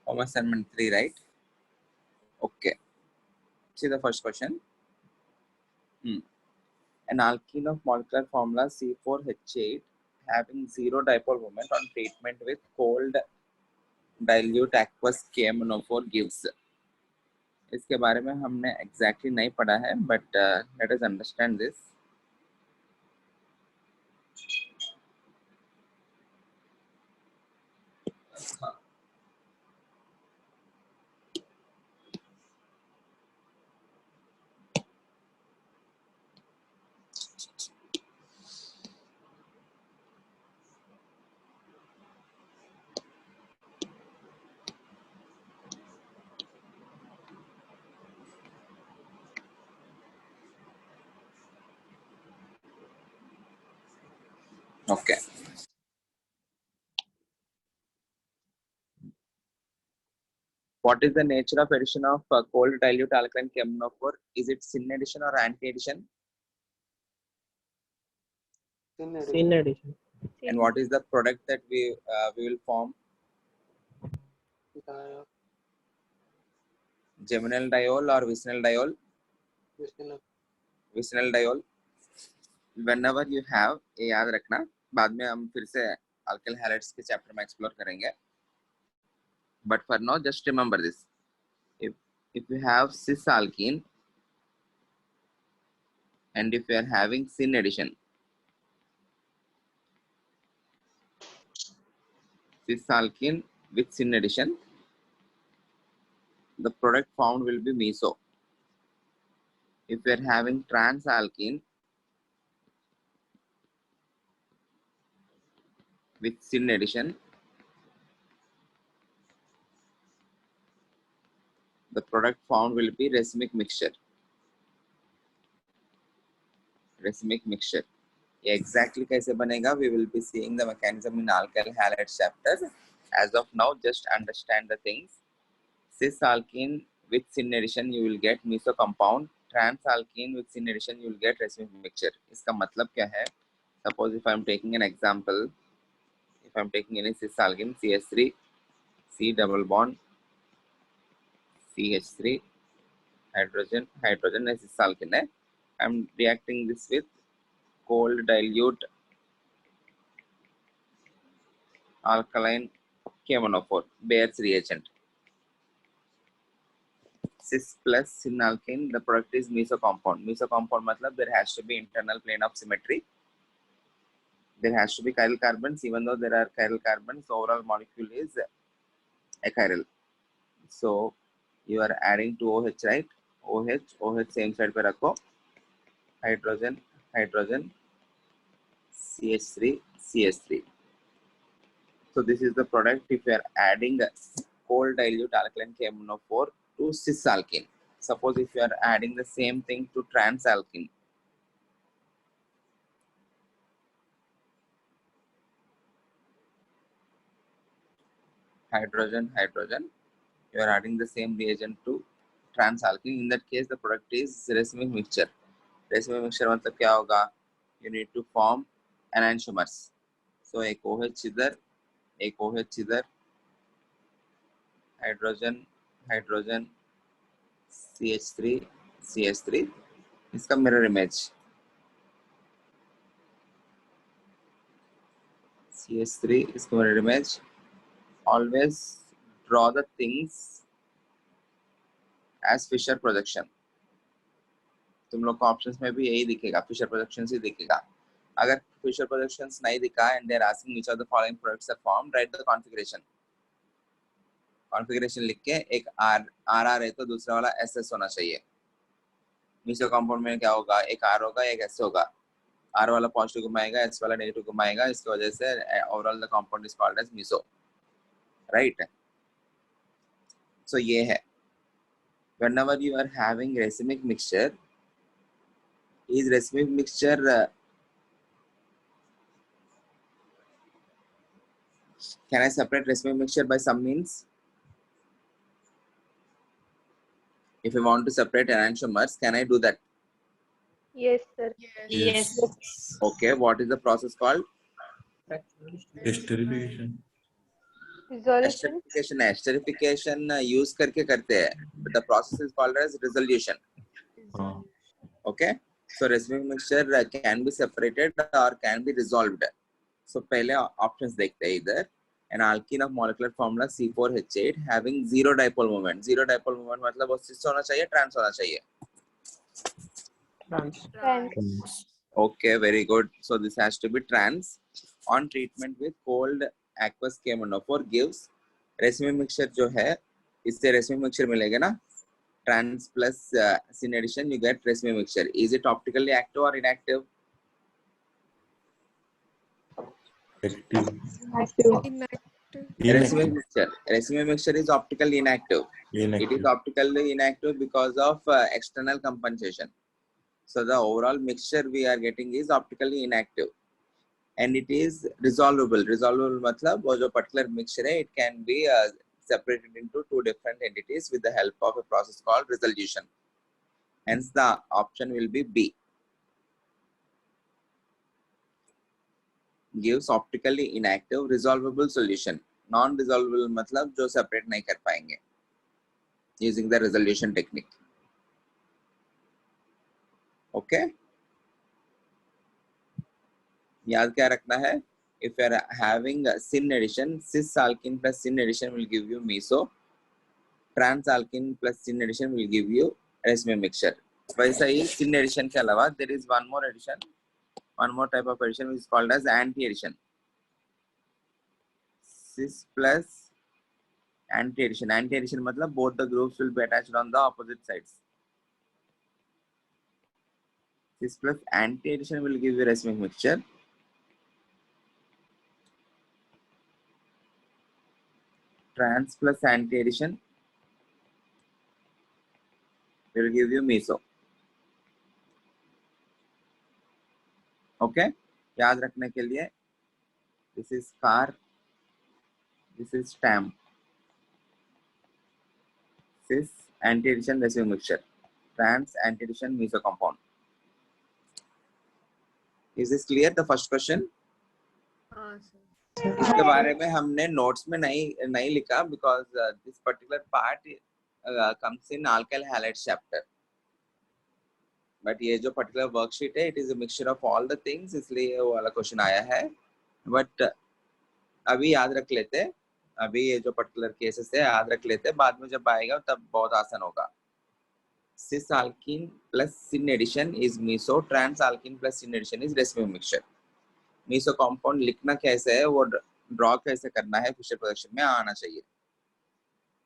Assignment 3, right? Okay. See the first question. An alkene of molecular formula C4H8 having zero dipole moment on treatment with cold dilute aqueous KMnO4 gives. इसके बारे में हमने exactly नहीं पढ़ा है, but let us understand this. Okay. What is the nature of addition of cold dilute alkaline KMnO4? Is it syn addition or anti addition? Syn addition. And what is the product that we will form? Geminal diol or vicinal diol? Vicinal diol. Whenever you have, ये याद रखना, बाद में हम फिर से alkyl halides के chapter में explore करेंगे. But for now, just remember this. If you have cis alkene and if you are having syn addition, cis alkene with syn addition, the product found will be meso. If you are having trans alkene with syn addition, the product found will be racemic mixture. Racemic mixture. Exactly कैसे बनेगा? We will be seeing the mechanism in alkyl halides chapter. As of now, just understand the things. Cis alkene with syn addition, you will get meso compound. Trans alkene with syn addition, you will get racemic mixture. इसका मतलब क्या है? Suppose if I am taking an example, if I am taking any cis alkene, CH3, C double bond, CH3, hydrogen, hydrogen is cis alkene. I am reacting this with cold dilute alkaline KMnO4, Bayer's reagent. Cis plus syn alkene, the product is meso compound. Meso compound matlab there has to be internal plane of symmetry. There has to be chiral carbons. Even though there are chiral carbons, overall molecule is achiral. So you are adding to OH, right? OH same side पे रखो. Hydrogen, hydrogen, CH3, CH3. So this is the product if you are adding cold dilute alkaline KMnO4 to cis alkene. Suppose if you are adding the same thing to trans alkene. Hydrogen, hydrogen. You are adding the same reagent to trans alkene. In that case, the product is racemic mixture. Racemic mixture मतलब क्या होगा? You need to form enantiomers. So एक OH इधर, एक OH इधर, hydrogen, hydrogen, CH3, CH3. इसका mirror image. CH3 इसका mirror image. Always draw the things as Fisher projection. तुम लोग को ऑप्शंस में भी यही दिखेगा, फिशर प्रोजेक्शंस ही दिखेगा. अगर फिशर प्रोजेक्शंस नहीं दिखा and they are asking which of the following products are formed, write the configuration. Configuration लिख के एक आर है तो दूसरा वाला एसएस होना चाहिए. मिसो कंपाउंड में क्या होगा? एक आर होगा, एक एस होगा. आर वाला पॉजिटिव घुमाएगा, एस वाला नेगेटिव घुमाएगा. इसकी वजह से overall the compound is called as meso, right? So ये है. whenever you are having racemic mixture, is racemic mixture can I separate racemic mixture by some means? If I want to separate enantiomers, can I do that? Yes, sir. Yes. Okay, what is the process called? Esterification. Resolution. Esterification है, esterification use करके करते हैं, but the process is called as resolution. Okay, so racemic mixture can be separated or can be resolved. So पहले options देखते हैं इधर. An alkene of molecular formula C4H8 having zero dipole moment. Zero dipole moment मतलब वो cis होना चाहिए, trans होना चाहिए. Trans. Okay, very good. So this has to be trans. On treatment with cold aqueous KMnO4 gives racemic mixture जो है, इससे racemic mixture मिलेगा ना, trans plus syn addition, you get racemic mixture. Is it optically active or inactive? Racemic mixture is optically inactive. It is optically inactive because of external compensation. So the overall mixture we are getting is optically inactive, and it is resolvable. Resolvable मतलब वो जो particular mixture है, it can be separated into two different entities with the help of a process called resolution. Hence the option will be B. Gives optically inactive resolvable solution. Non-resolvable मतलब जो separate नहीं कर पाएंगे using the resolution technique. Okay. याद क्या रखना है? If you are having a syn addition, cis alkene plus syn addition will give you meso. Trans alkene plus syn addition will give you racemic mixture. वैसा ही syn addition के अलावा there is one more addition, one more type of addition which is called as anti addition. Cis plus anti addition. Anti addition मतलब both the groups will be attached on the opposite sides. Cis plus anti addition will give you racemic mixture. Trans plus anti addition will give you meso. Okay, याद रखने के लिए this is car, this is stamp. Cis anti addition racemic mixture, trans anti addition meso compound. Is this clear? The first question. इसके बारे में हमने notes में नहीं लिखा because this particular part comes in alkyl halides chapter. But ये जो particular worksheet है, it is a mixture of all the things, इसलिए वो वाला question आया है. But अभी याद रख लेते, अभी ये जो particular cases है याद रख लेते, बाद में जब आएगा तब बहुत आसान होगा. Cis alkene plus syn addition is meso, trans alkene plus syn addition is racemic mixture. meso compound लिखना कैसे है, वो ड्रॉ कैसे करना है, फिशर प्रोडक्शन में आना चाहिए.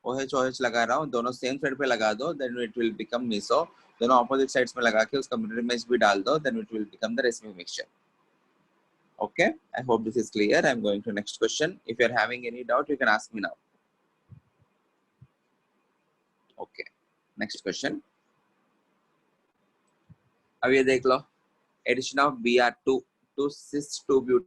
OH लगा रहा हूँ, दोनों सेम साइड पे लगा दो, then it will become meso. दोनों ऑपोजिट साइड्स में लगा के उसका मिरर इमेज भी डाल दो, then it will become the racemic mixture. Okay, I hope this is clear. I'm going to next question. If you're having any doubt, you can ask me now. Okay, next question. अब ये देख लो, addition of Br2 to cis 2-butene.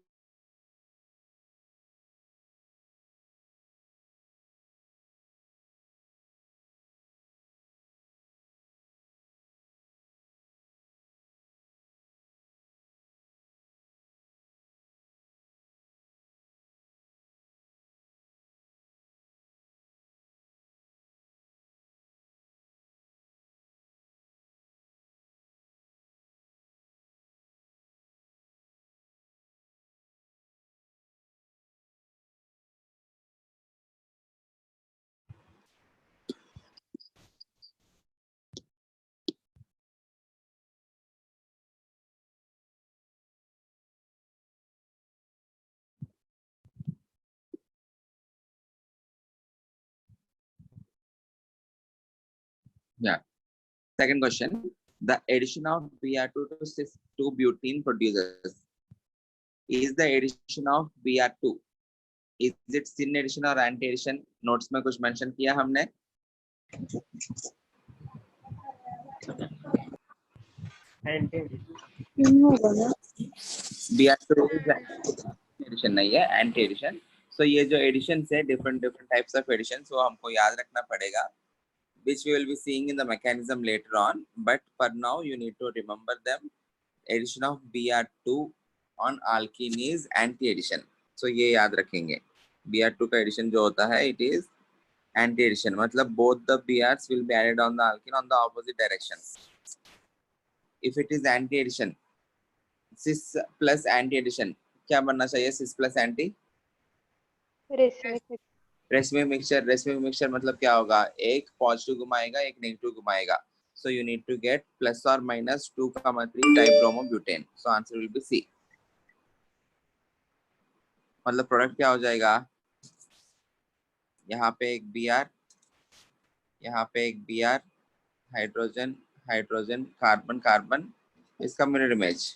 Yeah. Second question. The addition of Br2 to cis 2-butene produces. Is the addition of Br2, is it syn addition or anti addition? Notes में कुछ mention किया हमने. Br2 addition नहीं है, anti addition. So ये जो additions है, different types of additions, वो हमको याद रखना पड़ेगा, which we will be seeing in the mechanism later on. But for now, you need to remember them. Addition of Br2 on alkene is anti addition. So ये याद रखेंगे. Br2 का addition जो होता है it is anti addition, मतलब both the Brs will be added on the alkene on the opposite direction. If it is anti addition, cis plus anti addition क्या बनना चाहिए? cis plus anti racemic racemic mixture. Racemic mixture मतलब क्या होगा? एक positive घुमाएगा, एक negative घुमाएगा. So you need to get plus or minus 2,3 dibromobutane. So answer will be C. मतलब प्रोडक्ट क्या हो जाएगा? यहाँ पे एक Br, यहाँ पे एक Br, hydrogen hydrogen carbon carbon, इसका mirror image.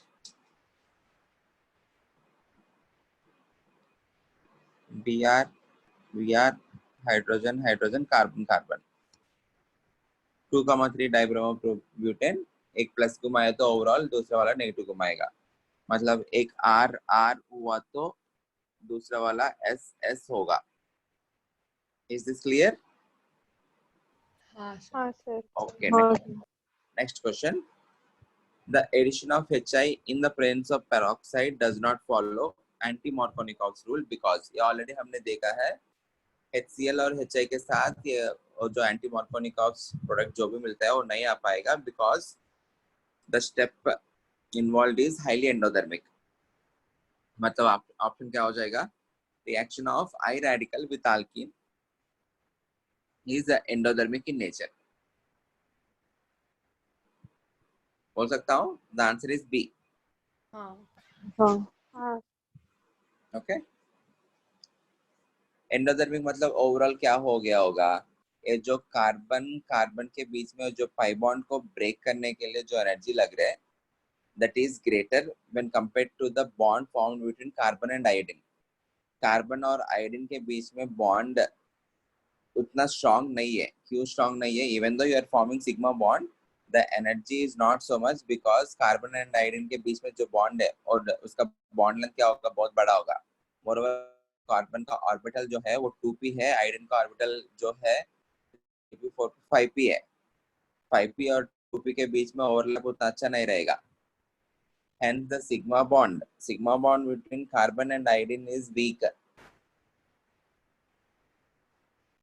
Br Br hydrogen hydrogen carbon carbon, 2,3 dibromobutane. एक प्लस घुमाया तो ओवरऑल दूसरा वाला नेगेटिव घुमाएगा. मतलब एक R R हुआ तो दूसरा वाला S S होगा. Is this clear? हाँ sir. Okay. Next question. The addition of HI in the presence of peroxide does not follow anti-Markovnikov's rule because ये already हमने देखा है HCl और HI के साथ ये जो anti-Markovnikov's product जो भी मिलता है वो नहीं आ पाएगा because the step involved is highly endothermic. मतलब ऑप्शन क्या हो जाएगा? Reaction of I radical with alkene is endothermic in nature. बोल सकता हूँ? The answer is B. हाँ. Okay. एंडोथर्मिक मतलब ओवरऑल क्या हो गया होगा? ये जो कार्बन कार्बन के बीच में जो पाई बॉन्ड को ब्रेक करने के लिए जो एनर्जी लग रहा है that is greater when compared to the bond formed between carbon and iodine. Carbon और आयोडीन के बीच में बॉन्ड उतना स्ट्रांग नहीं है. क्यों स्ट्रांग नहीं है? Even though you are forming sigma bond, the energy is not so much because carbon and iodine के बीच में जो बॉन्ड है और उसका बॉन्ड लेंथ क्या होगा? बहुत बड़ा होगा. मोreover कार्बन का ऑर्बिटल जो है वो 2p है, आयोडीन का ऑर्बिटल जो है 5p है. 5p और 2p के बीच में ओवरलैप उतना अच्छा नहीं रहेगा. Hence the sigma bond between carbon and iodine is weak.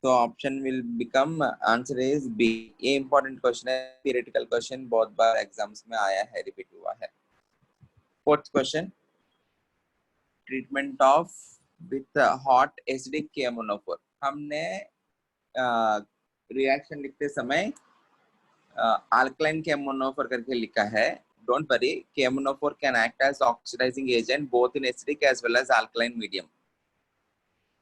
So option will become answer is B. ये important question है, theoretical question बहुत बार exams में आया है, repeat हुआ है. Fourth question, treatment of with hot acidic KMnO4. हमने reaction लिखते समय alkaline KMnO4 करके लिखा है. Don't worry, KMnO4 can act as oxidizing agent both in acidic as well as alkaline medium.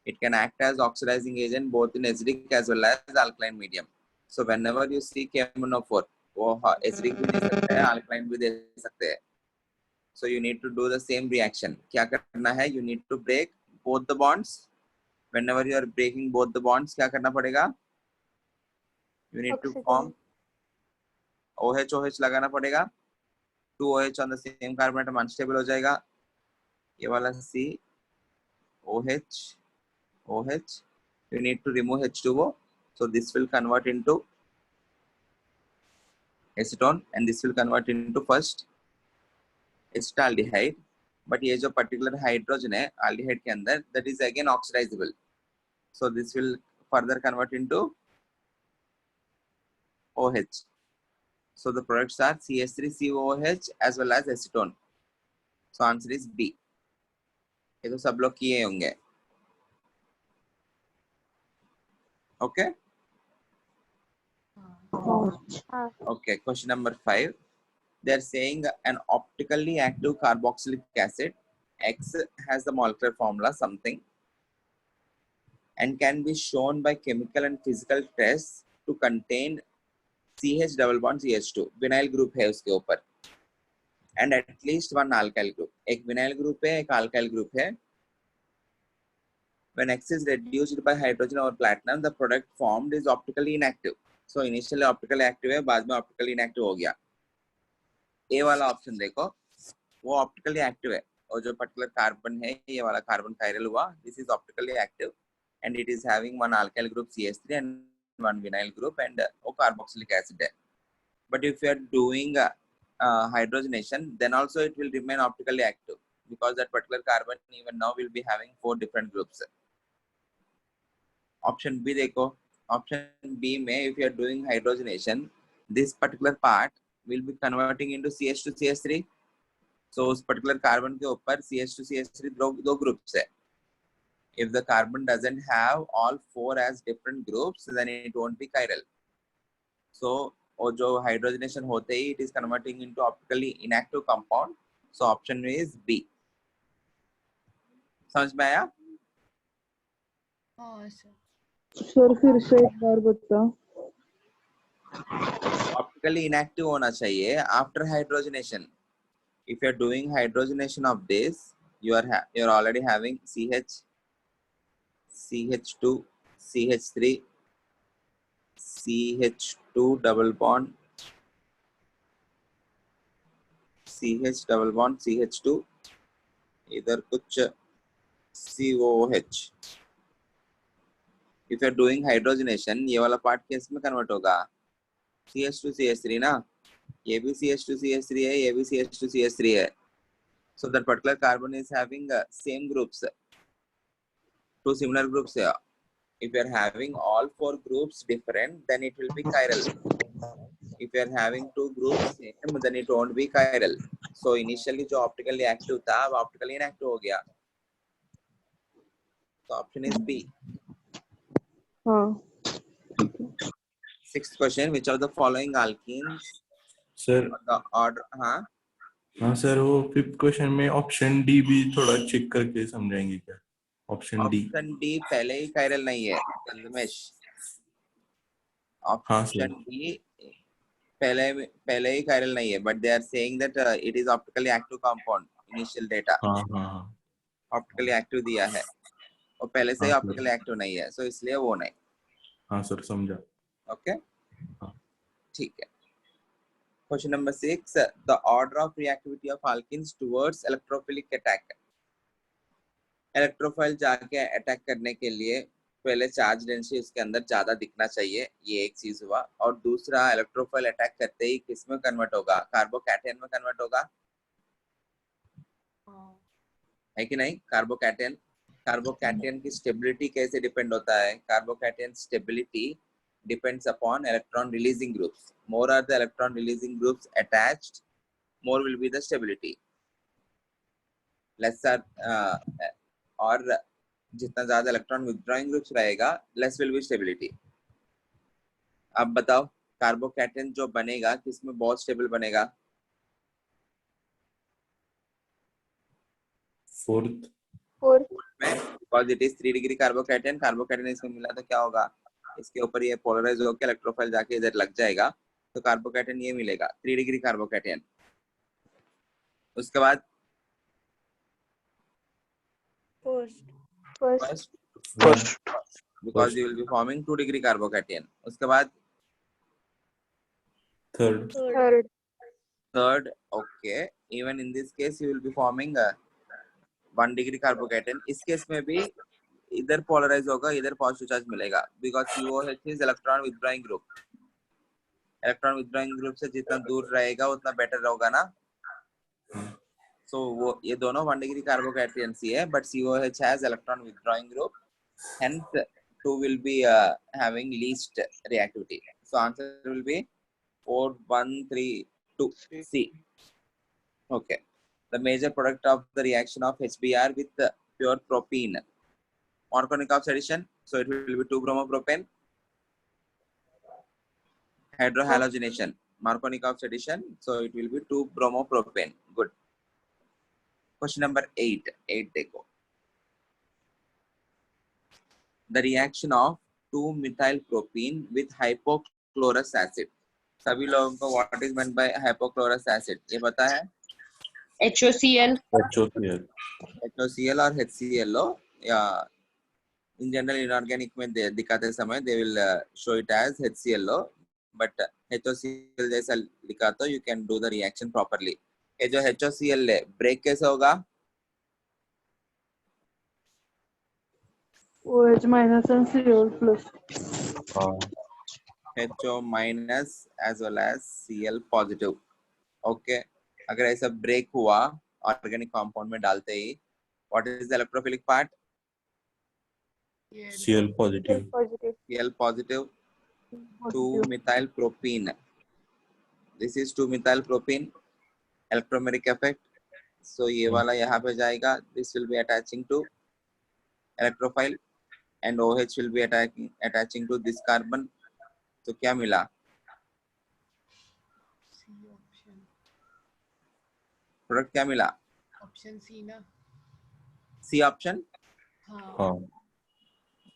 It can act as oxidizing agent both in acidic as well as alkaline medium. So whenever you see KMnO4, वो acidic भी दे सकते हैं, alkaline भी दे सकते हैं. So you need to do the same reaction. क्या करना है? You need to break both the bonds. Whenever you are breaking both the bonds, क्या करना पड़ेगा? You need to form OH OH लगाना पड़ेगा. 2 OH on the same carbon atom unstable हो जाएगा. ये वाला C OH OH. You need to remove H2O. So this will convert into acetone and this will convert into first acetaldehyde. But ये जो particular hydrogen है aldehyde के अंदर, that is again oxidizable. So this will further convert into OH. So the products are CH3COOH as well as acetone. So answer is B. ये तो सब लोग किए होंगे. Okay. Okay. Question number 5. They are saying an optically active carboxylic acid X has the molecular formula something and can be shown by chemical and physical tests to contain CH double bond CH2. Vinyl group है उसके ऊपर and at least one alkyl group. एक vinyl group है, एक alkyl group है. When X is reduced by hydrogen or platinum, the product formed is optically inactive. So initially optically active है, बाद में optically inactive हो गया. ए वाला ऑप्शन देखो, वो ऑप्टिकली एक्टिव है और जो पर्टिकुलर कार्बन है ये वाला कार्बन कायरल हुआ, this is optically active and it is having one alkyl group CH3 and one vinyl group and वो कार्बोक्सिलिक एसिड है. But if you are doing hydrogenation, then also it will remain optically active because that particular carbon even now will be having 4 different groups. Option B देखो, option B में if you are doing hydrogenation, this particular part will be converting into CH2 CH3. so उस particular carbon के ऊपर CH2 CH3 दो groups है. if the carbon doesn't have all four as different groups, then it won't be chiral. so और जो hydrogenation होते ही it is converting into optically inactive compound. so option is B. समझ में आया? हाँ sir. Sir फिर से एक बार बताओ. Optically inactive होना चाहिए after hydrogenation. If you are doing hydrogenation of this, you are already having CH, CH2, CH3, CH2 double bond, CH double bond, CH2, इधर कुछ COH. If you are doing hydrogenation, ये वाला part किस में convert होगा? CH2 CH3 ना, ये भी CH2 CH3 है, ये भी CH2 CH3 है. So that particular carbon is having same groups, two similar groups here. If you are having all four groups different, then it will be chiral. If you are having two groups same, then it won't be chiral. So initially जो optically active था, वो optically inactive हो गया. So option is B. हाँ. Sixth question, which of the following alkenes sir the order? हाँ हाँ sir, वो fifth question में ऑप्शन डी भी थोड़ा चेक करके समझाएंगे क्या? Option D. ऑप्शन डी पहले ही chiral नहीं है रमेश. हाँ सर. ऑप्शन डी पहले ही chiral नहीं है, but they are saying that it is optically active compound. Initial data हाँ हाँ हाँ optically active दिया है और पहले से ही हाँ optically active नहीं है, so इसलिए वो नहीं. हाँ सर, समझा. Okay, हाँ. ठीक है. Question number 6, the order of reactivity of alkenes towards electrophilic attack. Electrophile जाके अटैक करने के लिए पहले चार्ज डेंसिटी उसके अंदर ज्यादा दिखना चाहिए, ये एक चीज हुआ. और दूसरा, इलेक्ट्रोफाइल अटैक करते ही किस में कन्वर्ट होगा? कार्बोकैटायन में कन्वर्ट होगा, है कि नहीं? कार्बोकैटायन की स्टेबिलिटी कैसे डिपेंड होता है? Carbocation stability depends upon electron releasing groups. More are the electron releasing groups attached, more will be the stability. Less are और जितना ज्यादा इलेक्ट्रॉन विथड्रॉइंग ग्रुप्स रहेगा, लेस विल बी स्टेबिलिटी. अब बताओ, कार्बोकैटायन जो बनेगा किसमें बहुत स्टेबल बनेगा? फोर्थ में, because it is 3 degree carbocation इसमें मिला तो क्या होगा? इसके ऊपर ये पोलराइज होकर इलेक्ट्रोफाइल जाके इधर लग जाएगा, तो कार्बोकैटायन ये मिलेगा 3 डिग्री कार्बोकैटायन. उसके बाद First. because you will be forming 2 degree carbocation. उसके बाद third Third. okay, even in this case you will be forming 1 degree carbocation. इस केस में भी इधर पोलराइज होगा, इधर पॉजिटिव चार्ज मिलेगा, because COH is electron withdrawing group. Electron withdrawing group से जितना दूर रहेगा उतना बेटर होगा ना. So वो ये दोनों 1 डिग्री कार्बोकैटायन ही है, but COH has electron withdrawing group, hence 2 will be having least reactivity. So answer will be 4, 1, 3, 2, C. Okay. The major product of the reaction of HBr with pure propene. Markovnikov addition, so it will be 2-bromopropane. Hydrohalogenation, Markovnikov addition, so it will be 2-bromopropane. Good. Question number 8. 8 देखो. The reaction of 2-methylpropene with hypochlorous acid. सभी लोगों को what is meant by hypochlorous acid ये पता है? HOCl. HOCl और HClO, या in general inorganic में दिखाते समय they will show it as HClO, but HOCl जैसा लिखा तो you can do the reaction properly. ये जो HOCl है, ब्रेक कैसे होगा? OH minus and Cl plus. HO minus as well as Cl positive. Okay. अगर ऐसा ब्रेक हुआ ऑर्गेनिक कंपाउंड में डालते ही, what is the electrophilic part? Cl positive. positive. Cl positive, Positive. 2-methyl propene. This is 2-methyl propene, electromeric effect. So ये वाला यहाँ पे जाएगा. This will be attaching to electrophile and OH will be attaching to this carbon. तो क्या मिला? C option. Product क्या मिला? ऑप्शन सी ना. C option. हाँ. हाँ.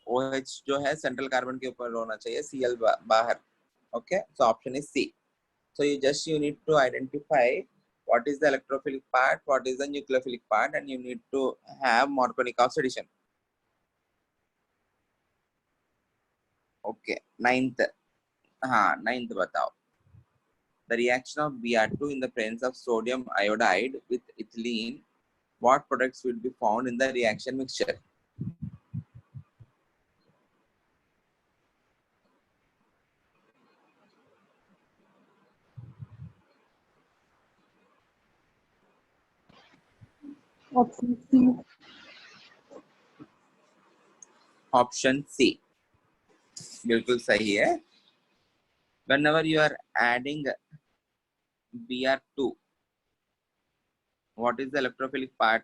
OH जो है सेंट्रल कार्बन के ऊपर होना चाहिए, Cl बाहर. Okay, so option is C. So you need to identify what is the electrophilic part, what is the nucleophilic part, and you need to have Markovnikov addition. Okay, ninth बताओ. The reaction of Br2 in the presence of sodium iodide with ethylene, what products will be found in the reaction mixture? Option C. Option C. बिल्कुल सही है. Whenever you are adding Br2, what is the electrophilic part?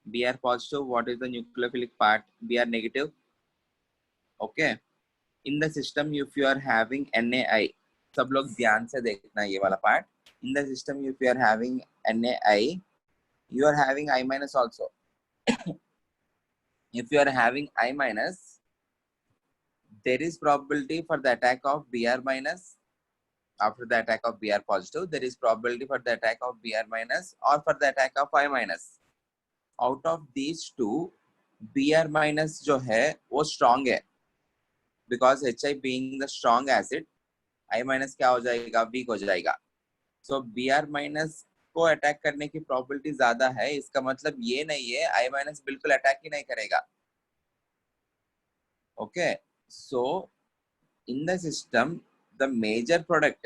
Br positive. What is the nucleophilic part? Br negative. Okay. In the system, if you are having NaI, सब लोग ध्यान से देखना ये वाला part. In the system, if you are having NaI, you are having I minus also. If you are having I minus, there is probability for the attack of Br minus. After the attack of Br positive, there is probability for the attack of Br minus or for the attack of I minus. Out of these two, Br minus जो है वो strong है, because HI being the strong acid, I minus क्या हो जाएगा? Weak हो जाएगा. So Br minus को अटैक करने की probability ज्यादा है. इसका मतलब ये नहीं है I minus बिल्कुल अटैक ही नहीं करेगा. Okay, so in the system, the major product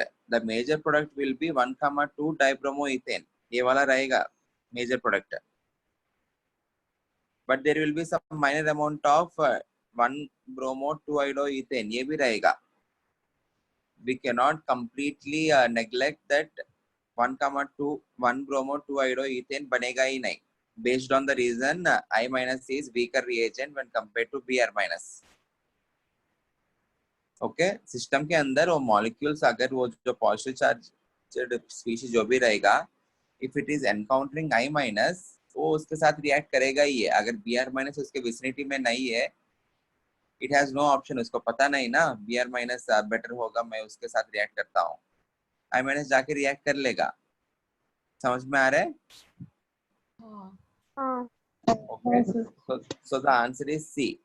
will be 1,2 dibromoethane. ये वाला रहेगा major product. But there will be some minor amount of 1-bromo-2-iodoethane. ये भी रहेगा. We cannot completely neglect that 1,2-1-bromo-2-iodoethane बनेगा ही नहीं. Based on the reason I minus is weaker reagent when compared to Br minus. Okay, system के अंदर वो molecules अगर वो जो पॉजिटिव चार्ज स्पीशीज जो भी रहेगा, if it is encountering I minus, वो उसके साथ रिएक्ट करेगा ही है. अगर Br माइनस उसके विसिनिटी में नहीं है, इट हैज नो ऑप्शन. उसको पता नहीं ना Br माइनस बेटर होगा, मैं उसके साथ रिएक्ट करता हूँ. I माइनस जाके रिएक्ट कर लेगा. समझ में आ रहा है? हाँ. Okay, so the answer is C.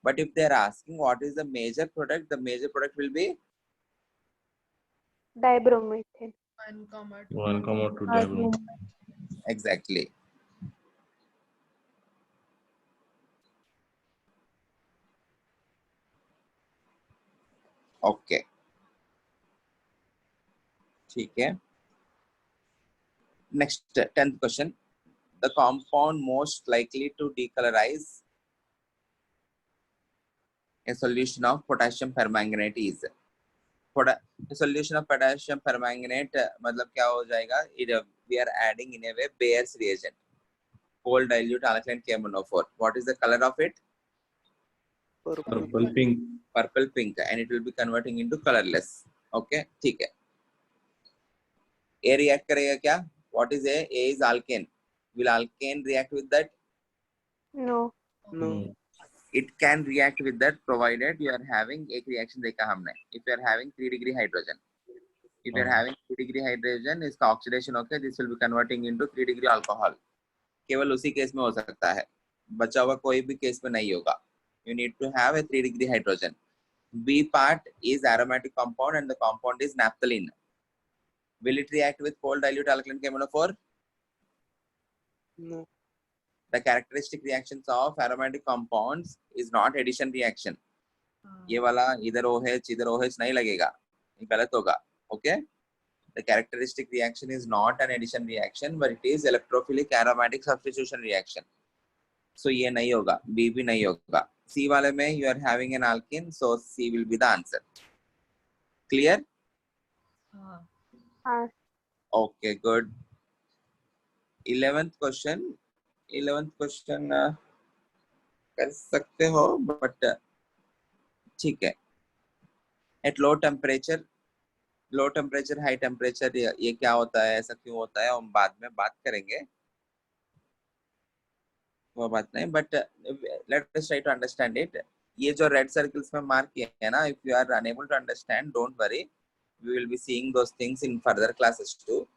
But if they are asking what is the major product, the major product will be Dibromethane. 1,2. 1,2 dibrom. exactly. Okay. ठीक है. Next 10th question. The compound most likely to decolorize a solution of potassium permanganate is. A solution of potassium permanganate मतलब क्या हो जाएगा? We are adding in a way Bayer's reagent, cold dilute alkaline KMnO4. What is the color of it? Purple pink. Purple pink, and it will be converting into colorless. Okay, ठीक है. A react करेगा क्या? What is A? A is alkane. Will alkane react with that? No. No. It can react with that provided you are having एक reaction देखा हमने. If you are having 3 degree hydrogen, if you are having 3 degree hydrogen, इसका oxidation okay, this will be converting into 3 degree alcohol. केवल उसी case में हो सकता है, बचा हुआ कोई भी केस में नहीं होगा. You need to have a 3 degree hydrogen. B part is aromatic compound and the compound is naphthalene. Will it react with cold dilute alkaline KMnO4? No. The characteristic reactions of aromatic compounds is not addition reaction. ये वाला इधर OH नहीं लगेगा, ये गलत होगा. Okay, the characteristic reaction is not an addition reaction, but it is electrophilic aromatic substitution reaction. So ये नहीं होगा, B भी नहीं होगा. C वाले में you are having an alkene, so C will be the answer. Clear? हाँ. हाँ. Okay, good. 11th question. 11th question कर सकते हो, but ठीक है. At low temperature, high temperature, ये क्या होता है, ऐसा क्यों होता है, हम बाद में बात करेंगे, वो बात नहीं. But let us try to understand it. ये जो रेड सर्कल्स में मार्क किए हैं ना, if you are unable to understand, don't worry, we will be seeing those things in further classes too.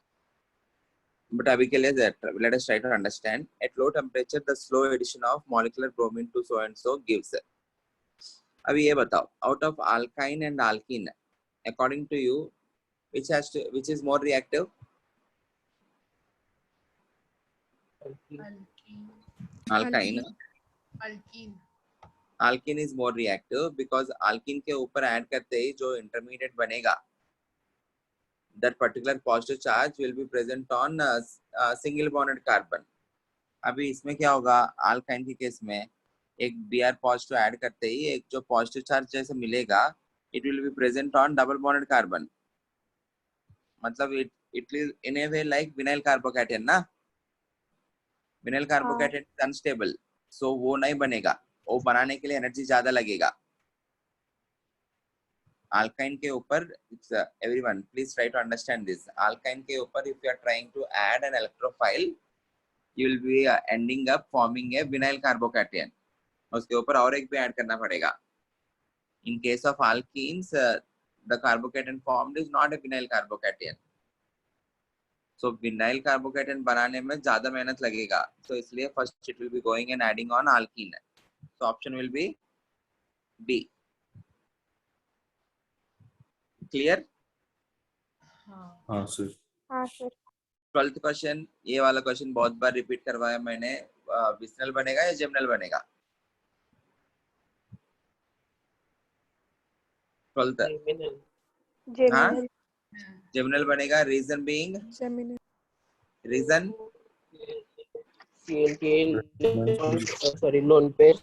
But अभी के लिए let us try to understand. At low temperature the slow addition of molecular bromine to so and so gives. अभी ये बताओ, out of alkyne and alkene, according to you, which is more reactive? Alkene. Alkyne. Alkene. Alkene is more reactive because alkene के ऊपर add करते ही जो intermediate बनेगा, that particular positive charge will be present on single bonded carbon. अभी इसमें क्या होगा, alkyne के केस में एक Br positive ऐड करते ही एक जो positive charge जैसे मिलेगा, it will be present on double bonded carbon. मतलब it is in a way like vinyl carbocation ना. विनाइल कार्बोकेटेन अनस्टेबल, सो वो नहीं बनेगा, वो बनाने के लिए एनर्जी ज्यादा लगेगा. अल्काइन के ऊपर, everyone please try to understand this. Alkyne के ऊपर if you are trying to add an electrophile, you will be ending up forming a vinyl carbocation. उसके ऊपर और एक भी ऐड करना पड़ेगा. In case of alkenes, the carbocation formed is not a vinyl carbocation. So vinyl carbocation बनाने में ज्यादा मेहनत लगेगा, so इसलिए first it will be going and adding on alkene. So option will be B. Clear? हाँ. sir. हाँ sir. 12th question, ये वाला क्वेश्चन बहुत बार रिपीट करवाया मैंने. विस्नल बनेगा या जेमिनल बनेगा? 12th. जेमिनल. जेमिनल बनेगा. Reason being, geminal. Reason sorry, lone pair.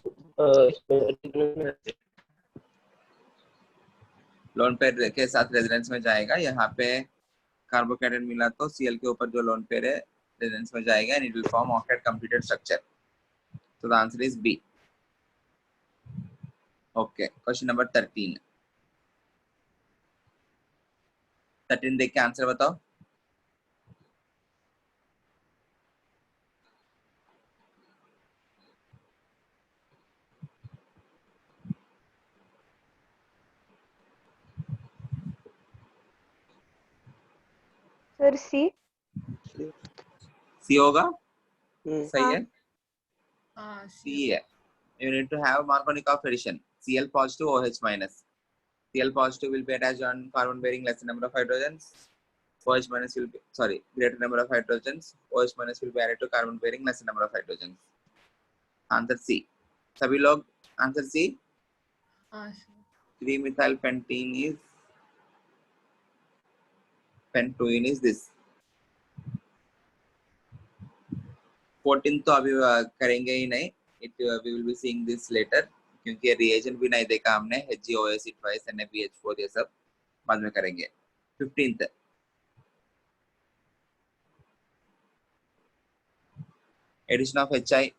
Lone pair के साथ रेजोनेंस में जाएगा. यहाँ पे कार्बोकेटेन मिला तो Cl के ऊपर जो लोन पेयर है रेजोनेंस में जाएगा and it will form octet completed structure. So the answer is B. Okay, question number 13. 13 देख के आंसर बताओ. Sir C. सी होगा. सही है. हाँ. C है. You need to have Markovnikov of addition. Cl positive, OH minus. Cl positive will be attached on carbon bearing lesser number of hydrogens. OH minus will be, sorry, greater number of hydrogens. OH minus will be added to carbon bearing lesser number of hydrogens. Answer C. सभी लोग answer C. हाँ. 3-methyl pentene is, pentoene is this. 14 तो अभी करेंगे ही नहीं. We will be seeing this later, क्योंकि reagent भी नहीं देखा हमने. HgOS twice NaBH4 ये सब बाद में करेंगे. 15th, addition of HI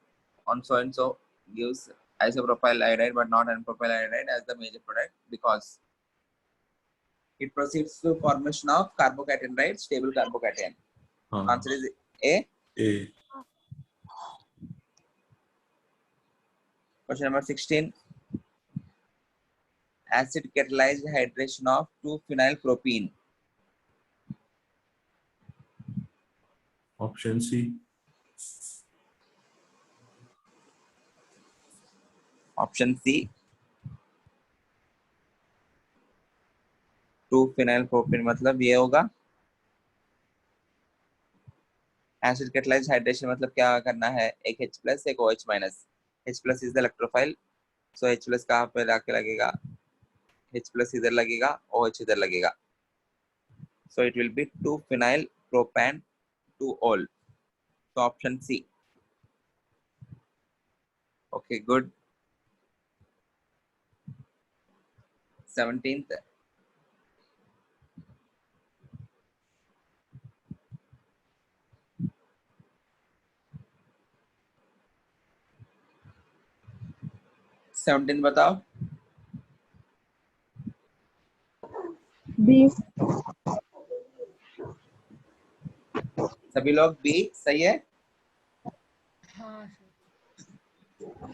on so and so gives isopropyl iodide but not n-propyl iodide as the major product because it proceeds to formation of carbocation, right? Stable carbocation. Answer is A. A. Question number 16. Acid catalyzed hydration of 2-phenylpropene. Option C. Option C. 2-phenylpropene मतलब ये होगा. Acid catalyzed hydration मतलब क्या करना है, एक H plus एक OH minus. H plus is the electrophile, so H plus कहाँ पे जाके लगेगा, H plus इधर लगेगा, OH इधर लगेगा. So it will be 2-phenylpropane 2-ol. So option C. Okay, good. 17th. Seventeen बताओ। बी। सभी लोग बी सही है। हाँ सर।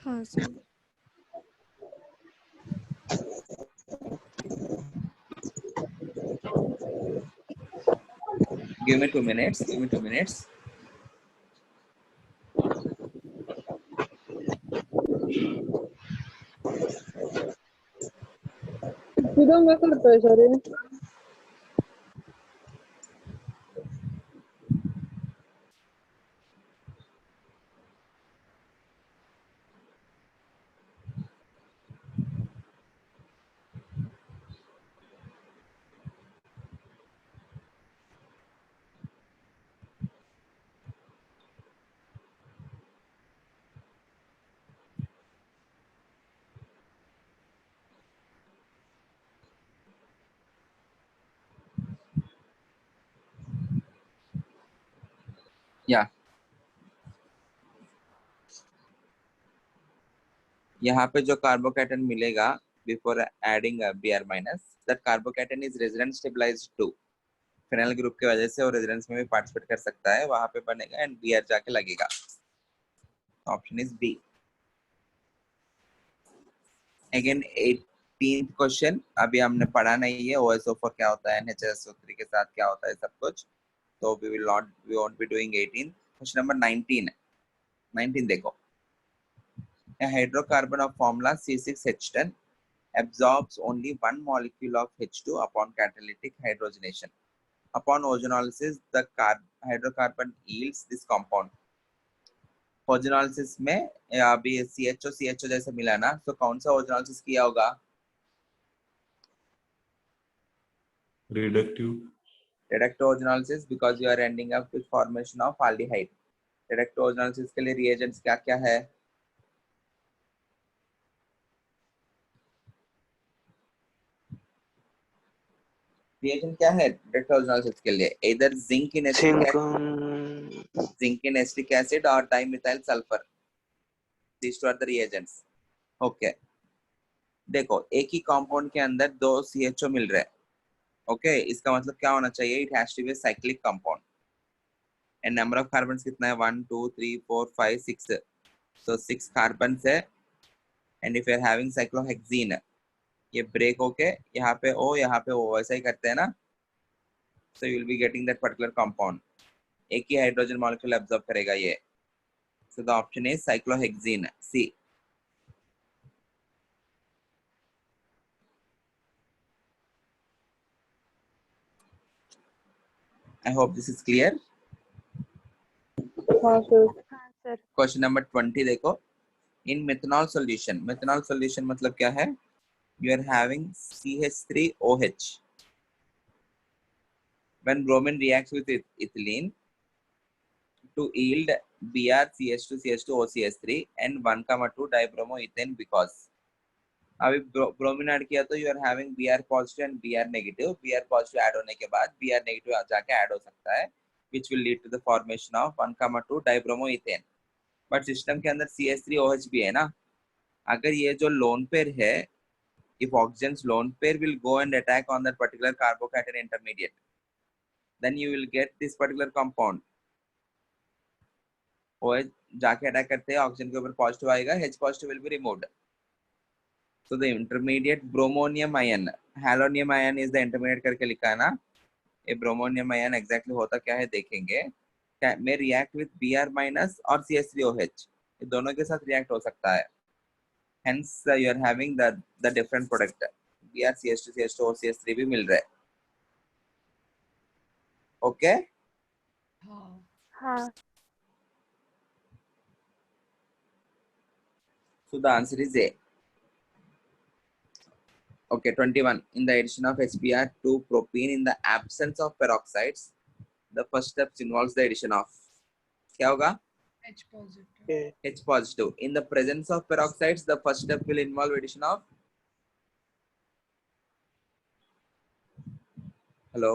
हाँ sir. Give me 2 minutes. Give me 2 minutes. मैं करता है सारे। या यहाँ पे जो कार्बोकैटन मिलेगा before adding Br minus, that carbocation is resonance stabilized too. Phenyl group की वजह से वो रेजोनेंस में भी पार्टिसिपेट कर सकता है, वहां पे बनेगा एंड Br जाके लगेगा। Option is B. Again 18th question, अभी हमने पढ़ा नहीं है OSO4 क्या होता है, NHSO3 के साथ क्या होता है सब कुछ, तो we won't be doing 18th. Question number 19 देखो। A hydrocarbon of formula C6H10 absorbs only one molecule of H2 upon catalytic hydrogenation. Upon ozonolysis, the hydrocarbon yields this compound. Ozonolysis में अभी CHO जैसे मिला ना, तो कौन सा ओजोनोलिसिस किया होगा? Reductive ozonolysis, because you are ending up with formation of aldehyde. Reductive ozonolysis के लिए रिएजेंट्स क्या क्या है? रिएजेंट क्या है रिडक्टिव ओजोनोलिसिस के लिए? इधर जिंक इन एसिटिक एसिड और dimethyl sulphur, these two are the reagents. Okay, देखो एक ही कंपाउंड के अंदर दो CHO मिल रहे हैं। ओके, इसका मतलब क्या होना चाहिए? It has to be cyclic compound and number of carbons कितना है? 1 2 3 4 5 6, so 6 कार्बन्स है। And if you are having cyclohexene, ये ब्रेक होके यहाँ पे O यहाँ पे O ऐसा ही करते हैं ना, so you will be getting that particular compound. एक ही हाइड्रोजन मॉलिक्यूल एब्जॉर्ब करेगा ये, so the option is cyclohexene, C. I hope this is clear. हाँ सर। क्वेश्चन नंबर 20 देखो। In methanol solution, methanol solution मतलब क्या है? You are having CH3OH. When bromine reacts with ethylene to yield BrCH2CH2OCH3 and 1,2 dibromoethane, because अभी bromine add किया तो you are having Br positive and Br negative. Br positive add होने के बाद Br negative जाके ऐड हो सकता है, which will lead to the formation of 1,2 dibromoethane. But system के अंदर CH3OH भी है ना। अगर ये जो लोन पेयर है, if oxygen's lone pair will go and attack on that particular carbocation intermediate, then you will get this particular compound. OH जाके अटैक करते हैं, ऑक्सीजन के ऊपर पॉजिटिव आएगा, H positive will be removed. So the intermediate bromonium ion, halonium ion is the intermediate करके लिखा है ना। ये bromonium ion exactly होता क्या है देखेंगे। may react with Br minus और CH3OH, ये दोनों के साथ रिएक्ट हो सकता है। Hence you are having the different product, Br CH2 CH2 OCH3 भी मिल रहा है। Okay? हाँ। So the answer is A. Okay, 21. In the addition of HBr to propene in the absence of peroxides, the first step involves the addition of, क्या होगा? H positive. H positive. In the presence of peroxides, the first step will involve addition of hello,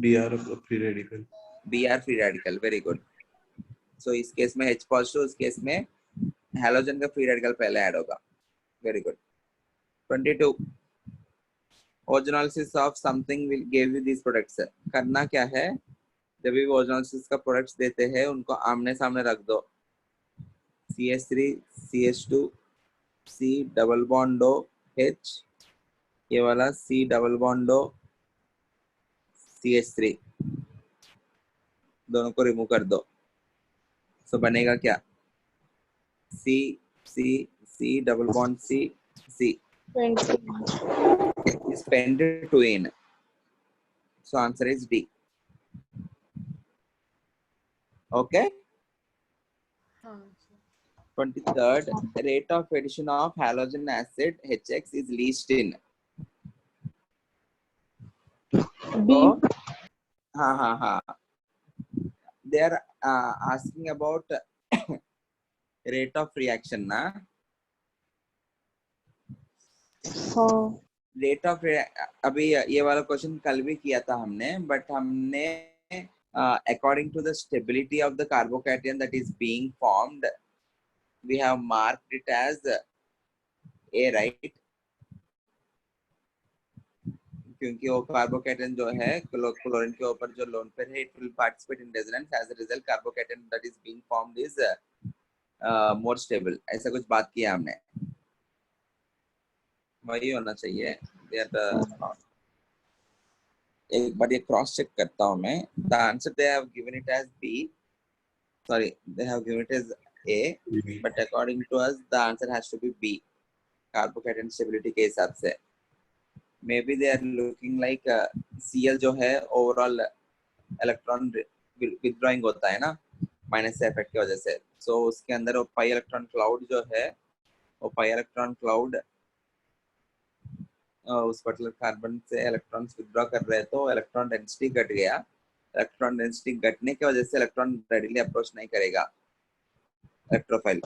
Br free radical. Br free radical, very good. So इस case में H positive, उस case में halogen का free radical पहले add होगा. Very good. 22. Ozonolysis of something will give you this products. करना क्या है, जब भी ओजोनोलिसिस का प्रोडक्ट्स देते हैं उनको आमने सामने रख दो. CH3 CH2 C double bond O H, ये वाला C double bond O CH3, दोनों को रिमूव कर दो. सो बनेगा क्या? C C C double bond C C is pentatoene. So answer is D. Okay. हाँ sir. 23rd, rate of addition of halogen acid HX is least in. B. हाँ. They are asking about rate of reaction ना. हाँ. Rate of अभी ये वाला question कल भी किया था हमने, बट हमने according to the stability of the carbocation that is being formed, we have marked it as A, right? क्योंकि वो कार्बोकेटन जो है क्लोरीन के ऊपर जो लोन पेयर है, it will participate in resonance. As a result, carbocation that is being formed is more stable. ऐसा कुछ बात किया हमने, वही होना चाहिए. एक बार ये क्रॉस चेक करता हूँ मैं. The answer they have given it as B. Sorry, they have given it as A, but according to us, the answer has to be B. कार्बोकेटन stability के हिसाब से. Maybe they are looking like Cl जो है overall electron withdrawing होता है ना, minus से effect की वजह से. सो उसके अंदर वो पाई इलेक्ट्रॉन क्लाउड जो है, वो पाई इलेक्ट्रॉन क्लाउड उस पर्टिकुलर कार्बन से इलेक्ट्रॉन्स विथड्रॉ कर रहे हैं, तो इलेक्ट्रॉन डेंसिटी घट गया. इलेक्ट्रॉन डेंसिटी घटने की वजह से इलेक्ट्रॉन रेडिली अप्रोच नहीं करेगा. इलेक्ट्रोफाइल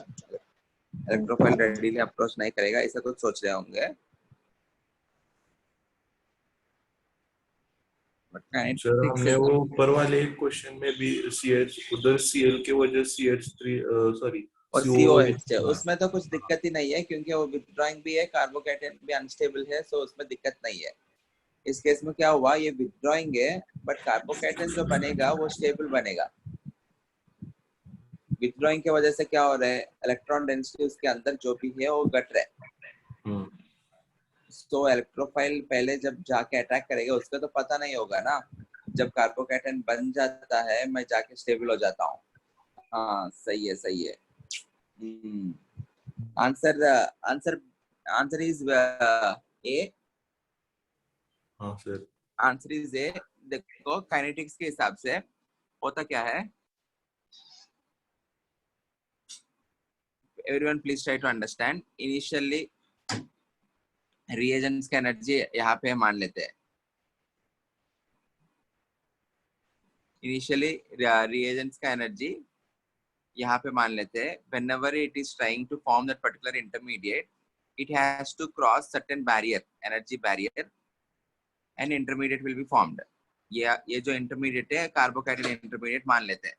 रेडिली अप्रोच नहीं करेगा, ऐसा कुछ सोच रहे होंगे. सर हमने वो ऊपर वाले क्वेश्चन में भी CH उधर Cl के वजह CH3 सॉरी और COH है, उसमें तो कुछ दिक्कत ही नहीं है क्योंकि वो विथड्रॉइंग भी है, कार्बोकेटन भी अनस्टेबल है, सो उसमें दिक्कत नहीं है. इस केस में क्या हुआ, ये विथड्रॉइंग है बट कार्बोकेटन जो बनेगा वो स्टेबल बनेगा. विथड्रॉइंग की वजह से क्या हो रहा है, इलेक्ट्रॉन डेंसिटी उसके अंदर जो भी है वो घट रहा है. तो इलेक्ट्रोफाइल पहले जब जाके अटैक करेगा उसको तो पता नहीं होगा ना. जब कार्बोकेटन बन जाता है मैं जाके स्टेबल हो जाता हूँ. हाँ सही है. Answer is a. हाँ सर. Answer is a. देखो काइनेटिक्स के हिसाब से होता क्या है, everyone please try to understand. Initially reagents का एनर्जी यहाँ पे मान लेते हैं. इनिशियली रिएजेंट्स का एनर्जी यहाँ पे मान लेते हैं. whenever it is trying to form that particular intermediate, it has to cross certain barrier, energy barrier, and intermediate will be formed. ये जो intermediate है कार्बोकेटन intermediate मान लेते हैं.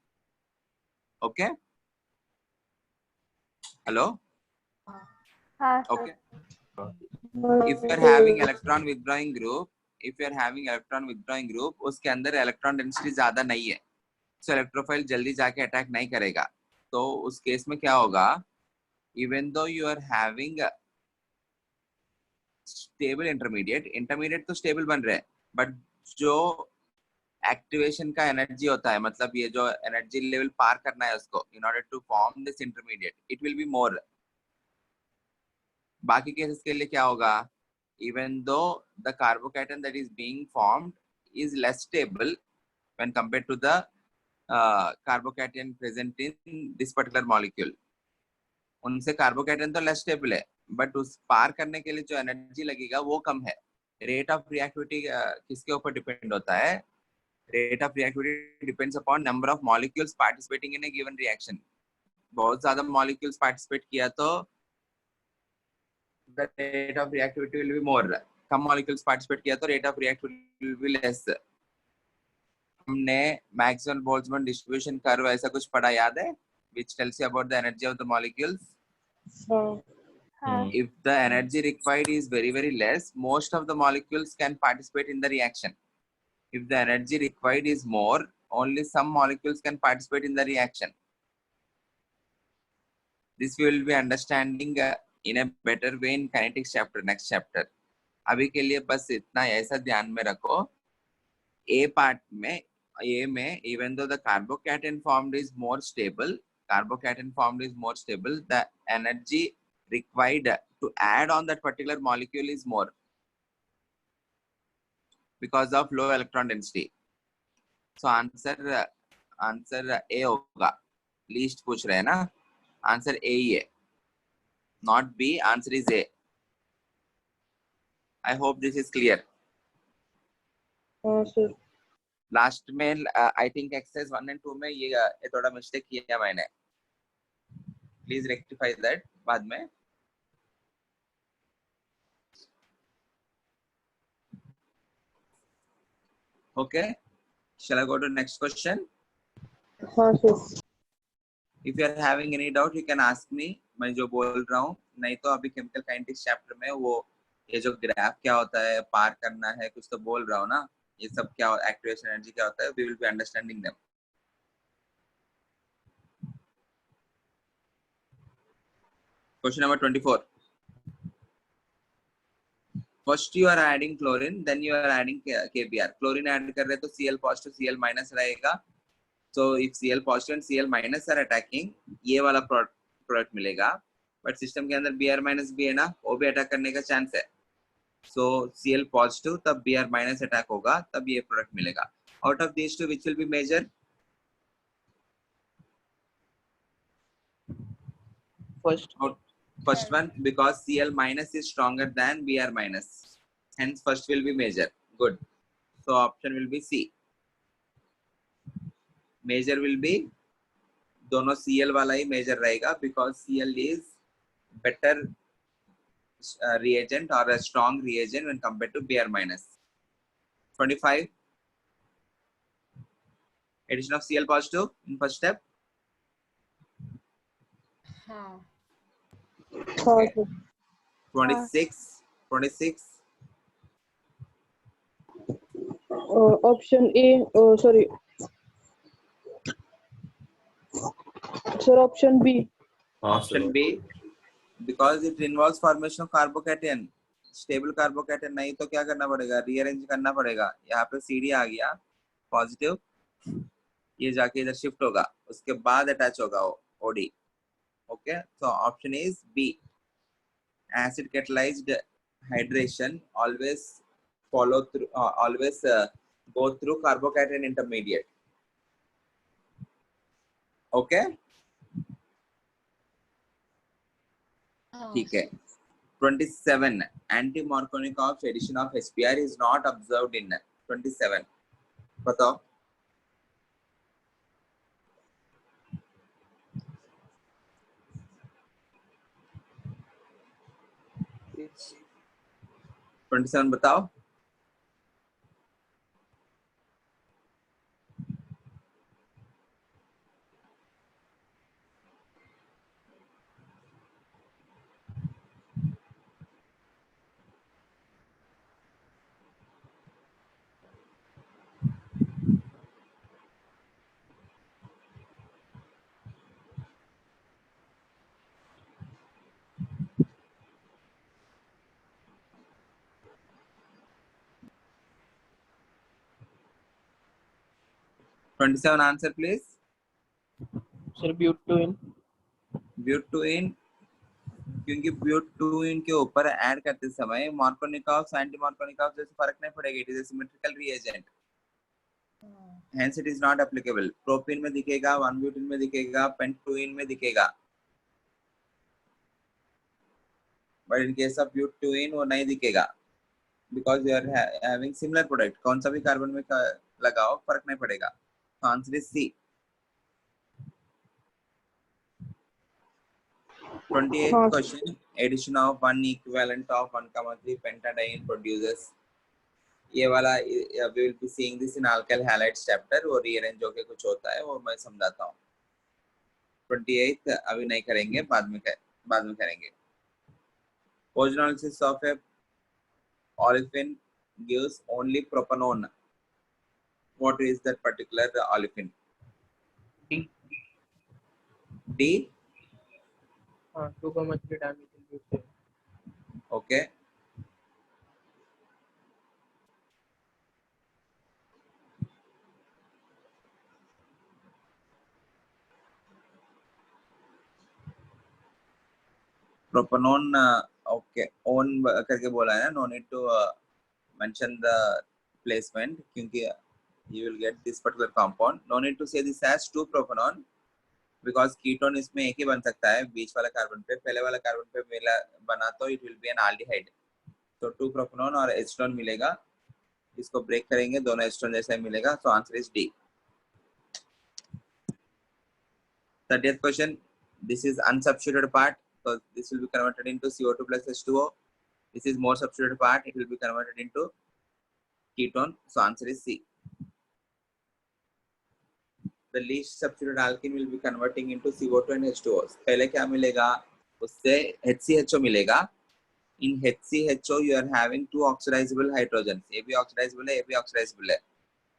Okay hello. हाँ sir. Okay. if you are having electron withdrawing group, उसके अंदर electron density ज्यादा नहीं है, so इलेक्ट्रोफाइल जल्दी जाके अटैक नहीं करेगा. तो उस केस में क्या होगा, even though you are having a stable intermediate तो स्टेबल बन रहे हैं, बट जो एक्टिवेशन का एनर्जी होता है, मतलब ये जो एनर्जी लेवल पार करना है उसको, in order to form this intermediate, it will be more. बाकी केसेस के लिए क्या होगा, even though the carbocation that is being formed is less stable when compared to the carbocation present in this particular molecule. उनसे कार्बोकेटन तो less stable है, but उस पार करने के लिए जो एनर्जी लगेगा वो कम है. रेट ऑफ रिएक्टिविटी किसके ऊपर डिपेंड होता है? Rate of reactivity depends upon number of molecules participating in A given reaction. बहुत ज्यादा मॉलिक्यूल्स पार्टिसिपेट किया तो the rate of reactivity will be more. Come molecules participate किया तो rate of reaction will be less. हमने Maxwell Boltzmann distribution curve ऐसा कुछ पढ़ा याद है, which tells you about the energy of the molecules. If the energy required is very less, most of the molecules can participate in the reaction. If the energy required is more, only some molecules can participate in the reaction. This we will be understanding in a better way in kinetics chapter, next chapter. अभी के लिए बस इतना ऐसा ध्यान में रखो, A part में A में even though the carbocation formed is more stable, the energy required to add on that particular molecule is more because of low electron density. So answer A होगा, least पूछ रहे हैं ना, answer A ही है, not B, answer is A. I hope this is clear. Sir. Last में I think exercise 1 and 2 में ये थोड़ा मिस्टेक किया मैंने, प्लीज रेक्टिफाई दैट बाद में। Okay, shall I go to next question? हाँ sir. If you are having any doubt you can ask me, मैं जो बोल रहा हूँ, नहीं तो अभी केमिकल काइनेटिक्स चैप्टर में वो ये जो ग्राफ क्या होता है, पार करना है, कुछ तो बोल रहा हूँ ना, ये सब क्या एक्टिवेशन एनर्जी क्या होता है, we will be understanding them. Question number 24. First you are adding chlorine, then you are adding KBr. Chlorine add कर रहे तो Cl positive Cl minus रहेगा. So if Cl positive and Cl minus are attacking, ये वाला product मिलेगा. But system के अंदर Br minus भी है ना, वो भी अटैक करने का चांस है. So Cl positive तब Br minus अटैक होगा, तब ये product मिलेगा. Out of these two, which will be major? First one, because Cl minus is stronger than Br minus. Hence, first will be major. Good. So option will be C. Major will be दोनों Cl वाला ही major रहेगा, because Cl is better reagent or a strong reagent when compared to Br minus. 25. Addition of Cl positive in first step. हाँ. हाँ sir. 26. Option A. Sorry. Sir, option B. Option B, because it involves formation of carbocation. Stable carbocation नहीं तो क्या करना पड़ेगा, rearrange करना पड़ेगा. यहाँ पे CD आ गया पॉजिटिव, ये जाके इधर शिफ्ट होगा, उसके बाद अटैच होगा वो OD. Okay, so option is B. Acid catalyzed hydration always go through carbocation intermediate. Okay, ठीक है. 27. Anti-Markovnikov addition of SPR is not observed in 27. बताओ. It's 27 बताओ. Twenty-seven answer please. sir butane. Butane, क्योंकि butane के ऊपर add करते समय Markovnikov anti Markovnikov जैसे फर्क नहीं पड़ेगा, it is a symmetrical reagent, hence it is not applicable. Propene में दिखेगा, 1-ब्यूटेन में दिखेगा, पेंटोइन में दिखेगा, but in case of butene वो नहीं दिखेगा, because you are having similar product. कौन सा भी कार्बन में लगाओ फर्क नहीं पड़ेगा. Answer is C. 28th question. addition of one equivalent of 1,3 pentadiene produces. ये वाला we will be seeing this in alkyl halides chapter. वो rearrange होके कुछ होता है, वो मैं समझाता हूँ. 28th अभी नहीं करेंगे, बाद में करेंगे. Organolysis of a olefin gives only propanone. What is that particular olefin? D. D. 2,3 dimethyl butane. Okay. Propanone. Okay. Own करके बोला है ना. No need to mention the placement क्योंकि you will get this particular compound. No need to say this as 2-propanone because ketone इसमें एक ही बन सकता है बीच वाला कार्बन पे. पहले वाला कार्बन पे मिला बना तो it will be an aldehyde. तो 2-propanone और acetone मिलेगा. इसको ब्रेक करेंगे, दोनों acetone जैसा मिलेगा. So answer is D. 30th question. This is unsubstituted part. So this will be converted into CO2 plus H2O. This is more substituted part. It will be converted into ketone. So answer is C. The least substituted alkene will be converting into CO2 and H2O. पहले क्या मिलेगा? उससे HCHO मिलेगा. In HCHO you are having two oxidizable hydrogens. A भी oxidizable है, A भी oxidizable है.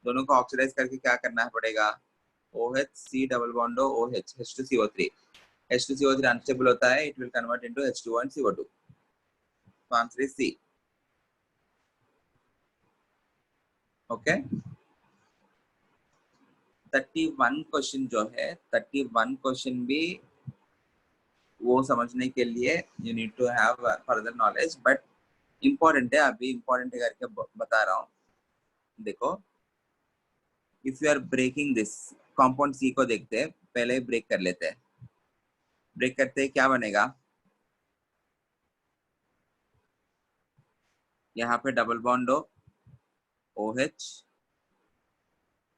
दोनों को oxidize करके क्या करना पड़ेगा? OH C double bond OH H2CO3. H2CO3 unstable होता है. It will convert into H2O and CO2. So answer is C. Okay. 31 question जो है 31 क्वेश्चन भी वो समझने के लिए you need to have further knowledge but important है. अभी important करके बता रहा हूँ. देखो if you are breaking this compound C को देखते हैं, पहले ब्रेक कर लेते हैं. ब्रेक करते हैं क्या बनेगा? यहाँ पे double bond OH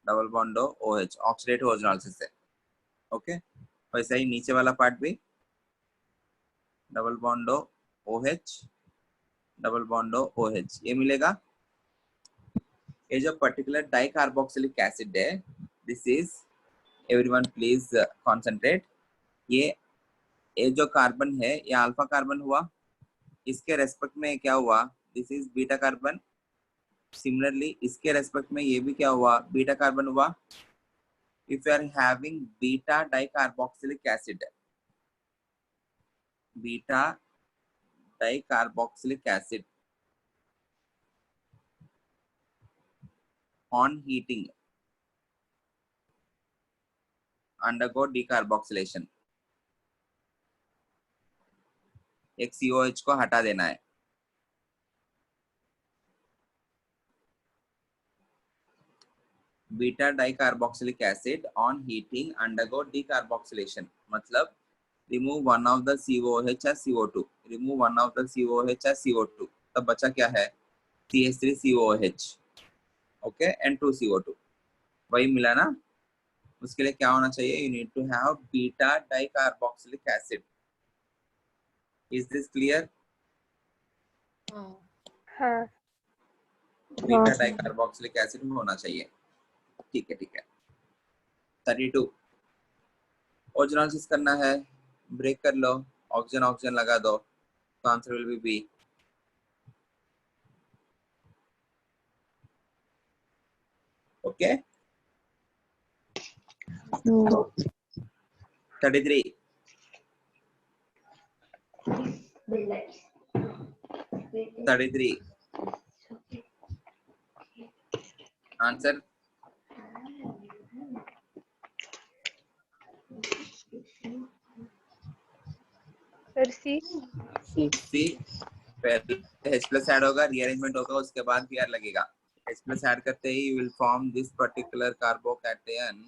double bond OH oxidate ozonolysis से. ओके. वैसे ही नीचे वाला पार्ट भी double bond OH double bond OH ये मिलेगा. ये जो पर्टिकुलर डाइकार्बोक्सिलिक एसिड है, this is everyone please concentrate. ये जो कार्बन है ये अल्फा कार्बन हुआ. इसके रेस्पेक्ट में क्या हुआ? This is beta carbon. Similarly इसके रेस्पेक्ट में ये भी क्या हुआ? बीटा कार्बन हुआ. If you are having beta dicarboxylic acid, beta dicarboxylic acid on heating undergo decarboxylation. एक COH को हटा देना है. Beta dicarboxylic acid on heating undergo decarboxylation मतलब remove one of the COH as CO2. remove one of the COH as CO2. तब बचा क्या है? CH3COH. ओके एंड 2 CO2 वही मिला ना. उसके लिए क्या होना चाहिए? You need to have beta dicarboxylic acid. Is this clear? हाँ. बीटा डाइकार्बोक्सिलिक एसिड होना चाहिए. ठीक है ठीक है. 32 ओजोनोलिसिस करना है. ब्रेक कर लो, ऑक्सीजन ऑक्सीजन लगा दो. तो answer will be B. Okay. 33 answer sir C. C. पहले H प्लस ऐड होगा, रीअरेंजमेंट होगा, उसके बाद Br लगेगा. H प्लस ऐड करते ही you will form this particular carbocation.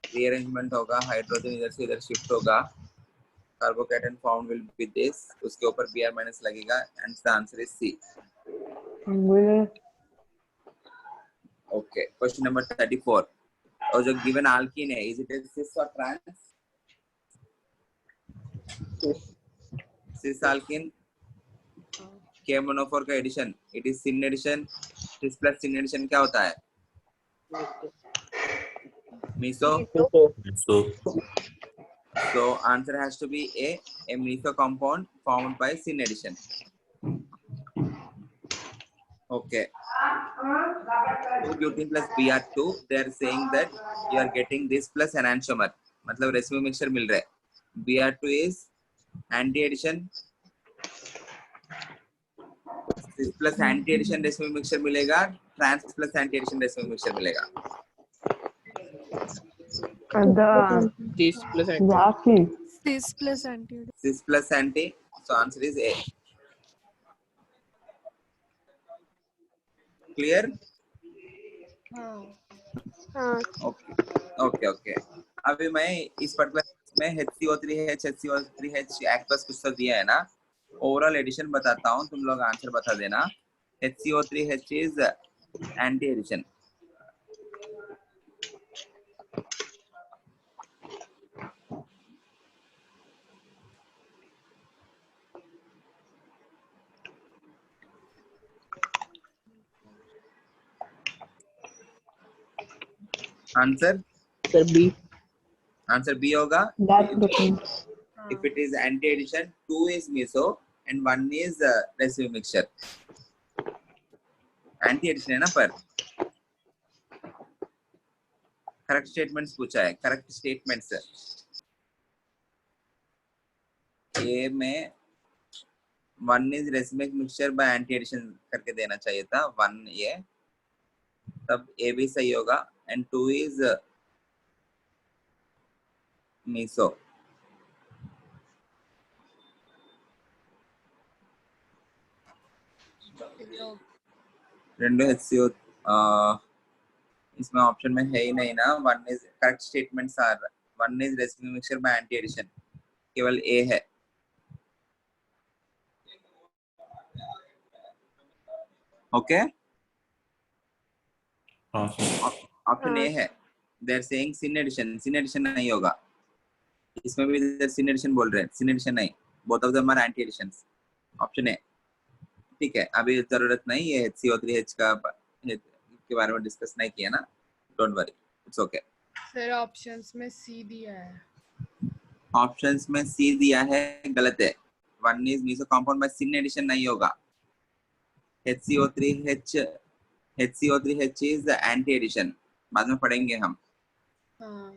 Rearrangement होगा, हाइड्रोजन इधर से इधर शिफ्ट होगा, carbocation form will be this. उसके ऊपर Br माइनस लगेगा and the answer is C. Okay. Question number 34. और जो गिवन अल्कीन है, इज इट सिस और ट्रांस? सिस alkene के मोनोफोर का addition, it is syn addition. Cis plus syn addition क्या होता है? Meso. So So answer has to be a meso compound formed by syn addition. Okay. 2-butene plus Br2, they are saying that you are getting this plus enantiomer. मतलब residue mixture मिल रहा है. Br2 is anti addition. Cis plus anti addition residue mixture मिलेगा. Trans plus anti addition residue mixture मिलेगा. This plus anti. Cis plus anti. Cis plus anti. So answer is A. Clear? हाँ okay okay. अभी मैं इस particular में HCO3H HCO3H aqueous कुछ तो दिया है ना, ओवरऑल एडिशन बताता हूँ, तुम लोग आंसर बता देना. HCO3H is anti addition. Answer Sir, B. Answer B होगा. That protein. If it is anti addition, 2 is meso and 1 is residue mixture. Anti addition है ना, पर करेक्ट स्टेटमेंट्स पूछा है. करेक्ट स्टेटमेंट्स ए में 1 is racemic mixture by anti addition करके देना चाहिए था. 1 ये तब ए भी सही होगा. And 2 is meso. రెండు HCO इसमें ऑप्शन में है ही नहीं ना. 1 is correct statements are 1 is racemic mixture by anti addition. केवल ए है. ओके. ऑप्शन ए है. They are saying syn addition. Syn addition नहीं होगा. इसमें भी सिन एडिशन बोल रहे हैं. सिन एडिशन नहीं. Both of them are anti additions. Option A. ठीक है, अभी जरूरत नहीं ये HCO3H का के बारे में डिस्कस नहीं किया ना. Don't worry, it's okay. Sir options में सी दिया है. ऑप्शंस में सी दिया है, गलत है. 1 is meso compound by sin addition नहीं होगा. HCO3H is anti addition. बाद में पढ़ेंगे हम. हाँ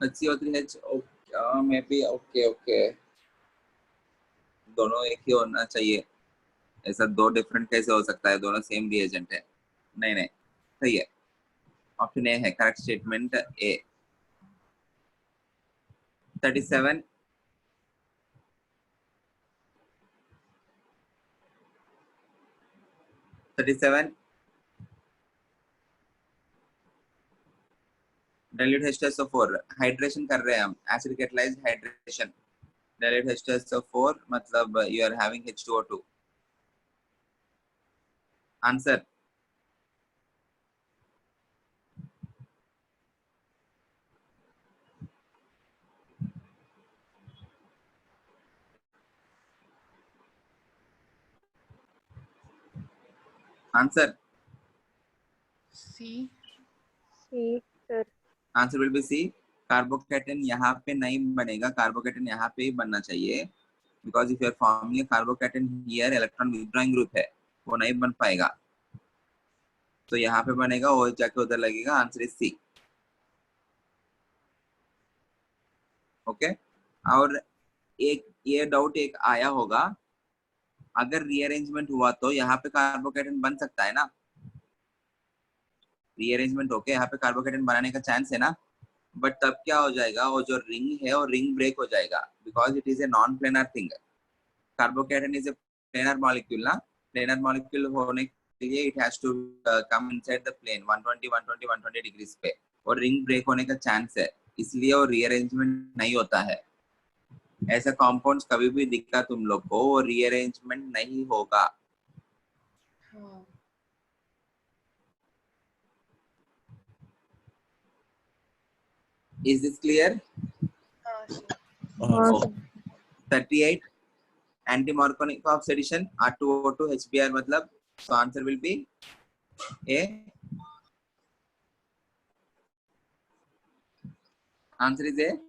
HCO3H में भी ओके. दोनों एक ही होना चाहिए. ऐसा दो डिफरेंट कैसे हो सकता है? दोनों सेम रिएजेंट है. नहीं सही है. ऑप्शन ए है करेक्ट स्टेटमेंट. ए. 37 dilute H2SO4 हाइड्रेशन कर रहे हैं हम. Acid catalysed hydration. dilute H2SO4 मतलब you are having H2O2. Answer answer C. Sir answer will be C. Carbocation यहाँ पे नहीं बनेगा. कार्बोकैटन यहाँ पे ही बनना चाहिए. Because if you are forming carbocation here, electron withdrawing group है, वो नहीं बन पाएगा. तो यहाँ पे बनेगा, वो जाके उधर लगेगा. Answer is C. ओके. और एक ये डाउट एक आया होगा, अगर रीअरेंजमेंट हुआ तो यहाँ पे कार्बोकैटन बन सकता है ना. रीअरेंजमेंट होके यहाँ पे कार्बोकैटन बनाने का चांस है ना. बट तब क्या हो जाएगा, वो जो रिंग है वो रिंग ब्रेक हो जाएगा. Because it is a non planar thing. Carbocation is a planar molecule ना. प्लेनर मॉलिक्यूल होने के लिए it has to come inside the plane 120 degrees पे, और रिंग ब्रेक होने का चांस है. इसलिए वो रीअरेंजमेंट नहीं होता है. ऐसा कॉम्पाउंड्स कभी भी दिखा तुम लोग को, वो रीअरेंजमेंट नहीं होगा. हाँ Is this clear? हाँ sir. हाँ Okay. 38 anti-Markovnikov of addition R2O2 HBr मतलब, so answer will be A. Answer is A.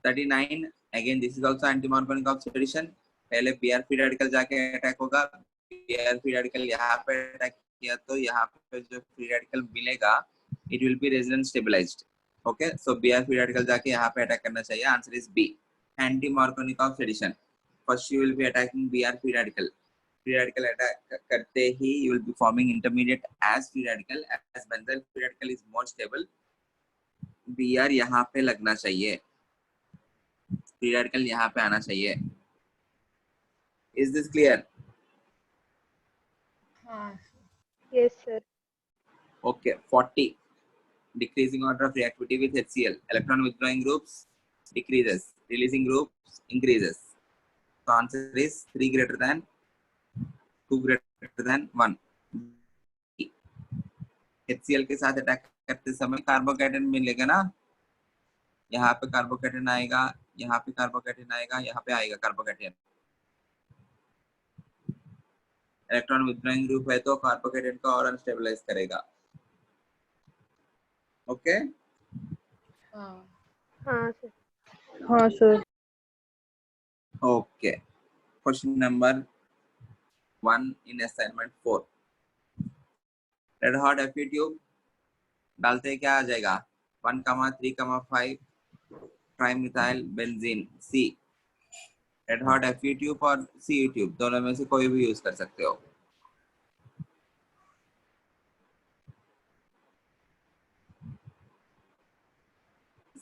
39 again this is also anti-Markovnikov addition. पहले Br free radical जाके अटैक होगा, Br free radical यहाँ पे attack किया तो यहाँ पे जो free radical मिलेगा it will be resonance stabilized. Okay, so Br free radical जाके यहाँ पे अटैक करना चाहिए. Answer is B. Anti-Markovnikov addition. First you will be attacking Br free radical. Free radical attack करते ही you will be forming intermediate as free radical. As benzyl free radical is more stable. Br यहाँ पे लगना चाहिए. Free radical यहाँ पे आना चाहिए. Is this clear? हाँ. yes sir. Okay. 40. Decreasing order of reactivity with HCl. Electron withdrawing groups decreases. Releasing groups increases. So answer is 3 greater than 2 greater than 1. HCl के साथ अटैक करते समय कार्बोकैटायन मिलेगा ना, यहाँ पे कार्बोकैटायन आएगा, यहाँ पे कार्बोकैटायन आएगा, यहाँ पे आएगा कार्बोकैटायन. इलेक्ट्रॉन विथड्रॉइंग ग्रुप है तो कार्बोकैटायन को और अनस्टेबलाइज करेगा. ओके. हाँ. हाँ sir. हाँ sir. Okay. Question number 1 in assignment 4. Red hot Fe tube डालते क्या आ जाएगा? 1,3,5 tri methyl benzene C. Red hot Fe tube और सी ट्यूब दोनों में से कोई भी यूज कर सकते हो.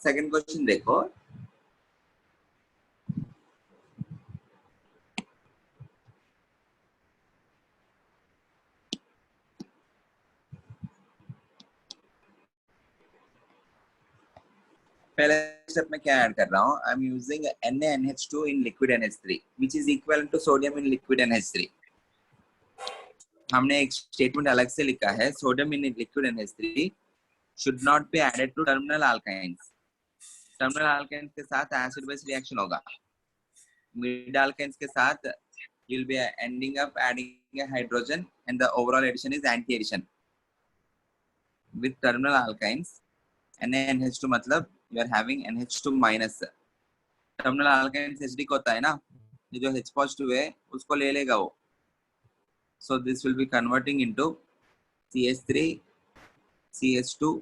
सेकंड क्वेश्चन देखो. पहले स्टेप में क्या ऐड कर रहा हूँ? I am using NaNH2 in liquid NH3 which is equal to sodium in liquid NH3. हमने एक स्टेटमेंट अलग से लिखा है, sodium in liquid NH3 should not be added to terminal alkynes. Terminal alkynes के साथ एसिड बेस रिएक्शन होगा. Mid alkynes के साथ you will be ending up adding a hydrogen and the overall addition is anti addition. With terminal alkynes NaNH2 मतलब you are having NH2 minus. Terminal alkynes acidic होता है ना, ये जो H positive है उसको ले लेगा वो. So this will be converting into CH3 CH2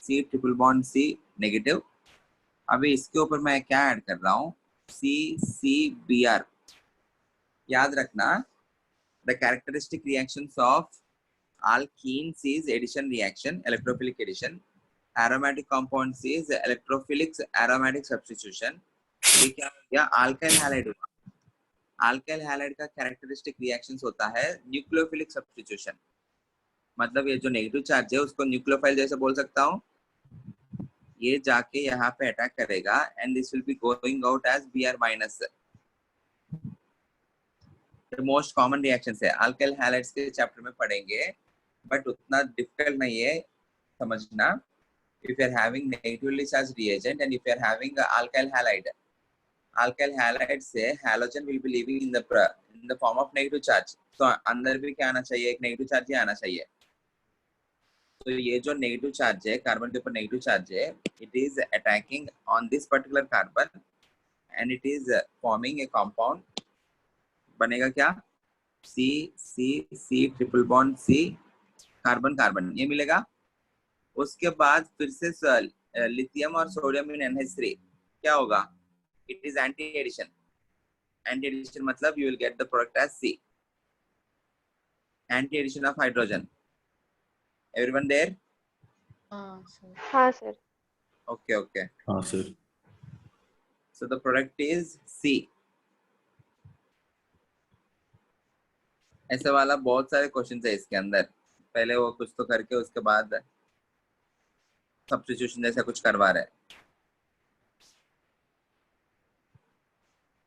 C triple bond C negative. अभी इसके ऊपर मैं क्या ऐड कर रहा हूँ? CCBr. याद रखना, the characteristic reactions of alkenes is addition reaction, electrophilic addition. Aromatic compounds is electrophilic aromatic substitution. ये क्या हो गया? alkyl halide हुआ. alkyl halide का characteristic reactions होता है nucleophilic substitution. मतलब ये जो नेगेटिव चार्ज है उसको न्यूक्लियोफाइल जैसे बोल सकता हूँ. ये जाके यहाँ पे अटैक करेगा and this will be going out as Br minus. Most common reactions है, अल्काइल हैलाइड्स के चैप्टर में पढ़ेंगे बट उतना डिफिकल्ट नहीं है समझना. if you are having negatively charged reagent and if you are having alkyl halide से halogen will be leaving in the form of negative charge. तो अंदर भी क्या आना चाहिए? एक नेगेटिव चार्ज ही आना चाहिए. तो ये जो नेगेटिव चार्ज है, कार्बन के ऊपर नेगेटिव चार्ज है, it is attacking on this particular carbon and it is forming a compound. बनेगा क्या? C triple bond C carbon carbon ये मिलेगा. उसके बाद फिर से लिथियम और सोडियम इन NH3 क्या होगा? It is anti addition. Anti addition मतलब you will get the product as C. Anti addition of hydrogen. Everyone there? हाँ sir. हाँ sir. ओके. हाँ sir. So the product is C. ऐसे वाला बहुत सारे क्वेश्चंस है इसके अंदर. पहले वो कुछ तो करके उसके बाद सब्स्टिट्यूशन जैसा कुछ करवा रहे हैं.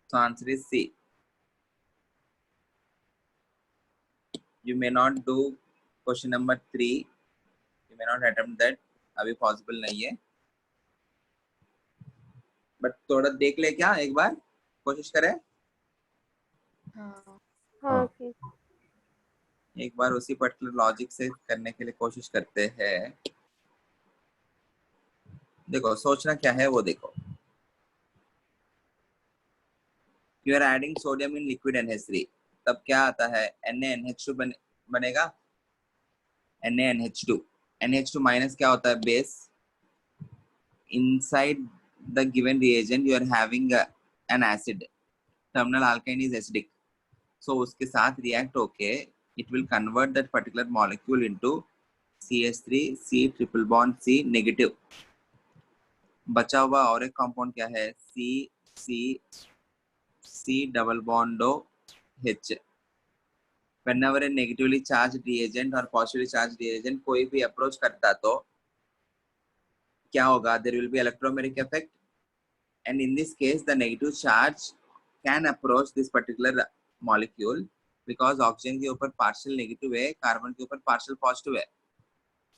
So answer is C. You may not do question number 3. You may not attempt that. अभी पॉसिबल नहीं है, बट थोड़ा देख ले, क्या एक बार कोशिश करें, हाँ हाँ सर। एक बार उसी पर्टिकुलर लॉजिक से करने के लिए कोशिश करते हैं। देखो सोचना क्या है वो देखो, you are adding sodium in liquid NH3, तब क्या आता है, NaNH2 बनेगा, NaNH2, NH2 माइनस क्या होता है, base, inside the given reagent you are having an acid, terminal alkyne is acidic, so उसके साथ react होके it will convert that particular molecule into CH3 C triple bond C negative, बचा हुआ और एक कंपाउंड क्या है, C double bond O H। whenever a negatively charged reagent और positively charged reagent कोई भी अप्रोच करता तो क्या होगा, there will be electromagnetic effect, and in this case the negative charge can approach this particular molecule because oxygen के ऊपर partial negative है, कार्बन के ऊपर पार्शियल पॉजिटिव है,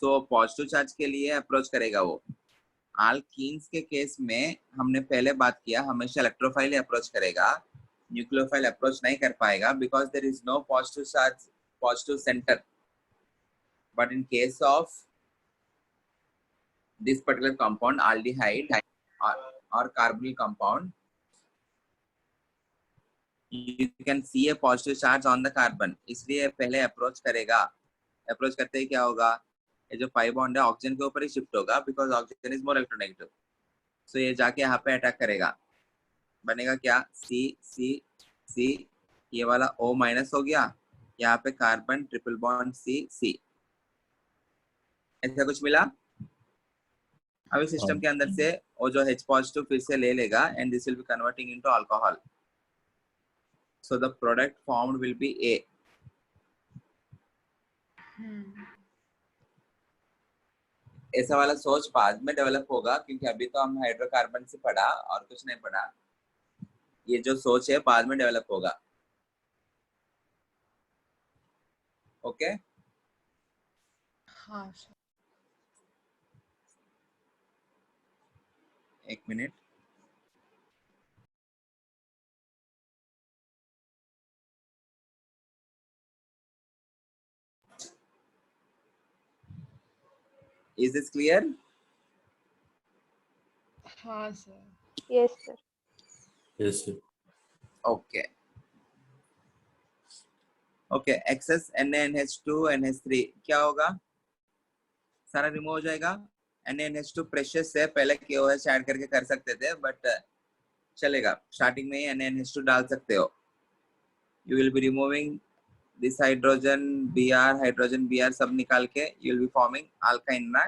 तो पॉजिटिव चार्ज के लिए अप्रोच करेगा वो। आल्कीन्स के केस में हमने पहले बात किया, हमेशा इलेक्ट्रोफाइल अप्रोच करेगा, न्यूक्लियोफाइल अप्रोच नहीं कर पाएगा because there is no positive charge, positive centre. But in case of this particular compound aldehyde or carbonyl compound, you can see a positive charge on the carbon, इसलिए पहले approach करेगा। Approach करते ही क्या होगा, ये जो पाई बॉन्ड है oxygen के ऊपर ही शिफ्ट होगा because oxygen is more electronegative, so ये जाके यहाँ पे अटैक करेगा, बनेगा क्या, सी सी सी, ये वाला O माइनस हो गया, यहाँ पे carbon triple bond C C, ऐसा कुछ मिला। अभी सिस्टम के अंदर से वो जो H पॉजिटिव फिर से ले लेगा and this will B converting into alcohol, so the product formed will be A। ऐसा वाला सोच बाद में डेवलप होगा क्योंकि अभी तो हम हाइड्रोकार्बन से पढ़ा और कुछ नहीं पढ़ा, ये जो सोच है बाद में डेवलप होगा। ओके हाँ सर। एक मिनट, इज दिस क्लियर? हाँ sir. Yes sir. Yes, sir. Okay okay, excess NaNH2 NH3 क्या होगा, सारा रिमूव हो जाएगा। NaNH2 प्रेशियस है, पहले KOH ऐड करके कर सकते थे बट चलेगा, स्टार्टिंग में ही NaNH2 डाल सकते हो। You will B removing this hydrogen Br सब निकाल के you will be forming alkyne ना,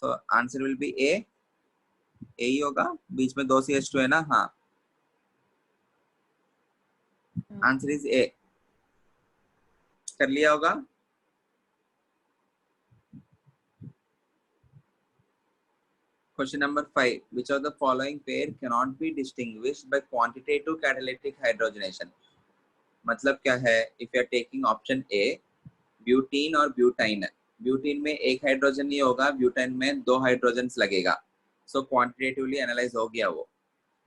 सो आंसर विल बी ए ही होगा, बीच में 2 CH2 है ना, हाँ आंसर इज ए, कर लिया होगा। Question number 5. Which of the following pair cannot be distinguished by quantitative catalytic hydrogenation? मतलब क्या है, if you are taking option A, butene और ब्यूटाइन, ब्यूटीन में एक हाइड्रोजन नहीं होगा, ब्यूटाइन में 2 हाइड्रोजन्स लगेगा, सो क्वांटिटेटिवली एनालाइज हो गया वो।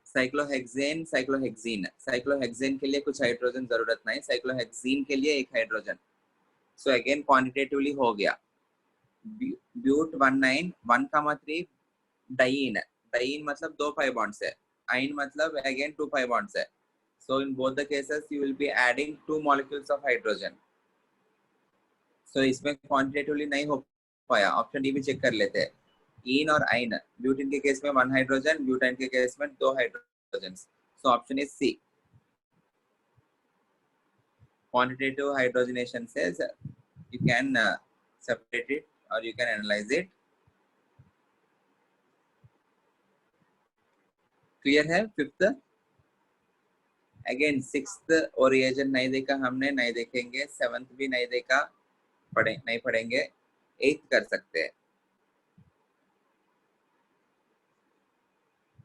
साइक्लोहेक्सेन साइक्लोहेक्सीन, साइक्लोहेक्सेन के लिए कुछ हाइड्रोजन जरूरत नहीं, साइक्लोहेक्सीन के लिए एक हाइड्रोजन, सो अगेन क्वांटिटेटिवली हो गया। ब्यूट 19 1,3 डाइन, डाइन मतलब 2 pi bonds है, आइन मतलब अगेन 2 pi bonds है, so in both the cases you will be adding 2 molecules of hydrogen, so इसमें क्वांटिटेटिवली नहीं हो पाया, ऑप्शन डी भी चेक कर लेते हैं। इन और आइन, ब्यूटीन के केस में 1 हाइड्रोजन, ब्यूटाइन के केस में 2 हाइड्रोजन, so option is C. quantitative hydrogenation says you can separate it or you can analyze it। Clear है? फिफ्थ, अगेन सिक्स्थ और रिएजेंट नहीं देखा हमने, नहीं देखेंगे, सेवंथ भी नहीं देखा, नहीं पढ़ेंगे, एथ कर सकते हैं।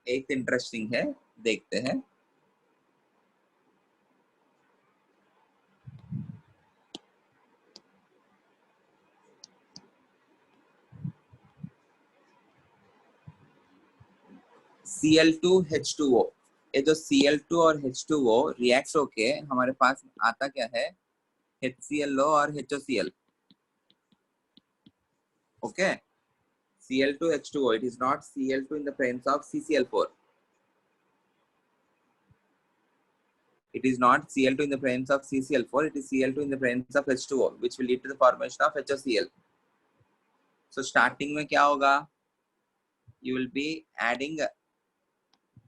एथ इंटरेस्टिंग है, देखते हैं। Cl2H2O, ये जो Cl2 और H2O रिएक्ट होके हमारे पास आता क्या है, HClO और HOCl. Okay, Cl2H2O, it is not Cl2 in the presence of CCl4. It is not Cl2 in the presence of CCl4, it is Cl2 in the presence of H2O, which will lead to the formation of HOCl. So starting में क्या होगा, you will be adding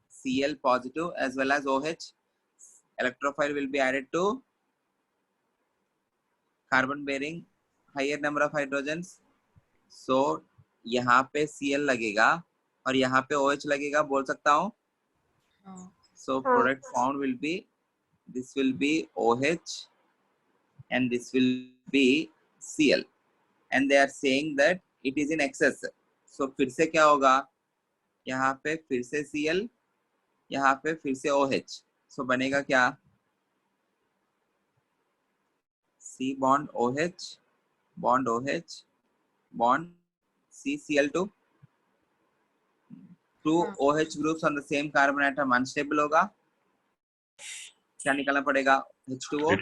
Cl positive as well as OH. Electrophile will be added to carbon bearing higher number of hydrogens. So यहाँ पे Cl लगेगा और यहाँ पे OH लगेगा, बोल सकता हूँ. हाँ. So product found will be, this will be OH and this will be Cl, and they are saying that it is in excess. So फिर से क्या होगा, यहाँ पे फिर से Cl, यहाँ पे फिर से OH. So बनेगा क्या, C bond OH, bond OH, bond CCl2. Two हाँ. OH groups on the same carbon atom unstable होगा, क्या निकालना पड़ेगा, H2O.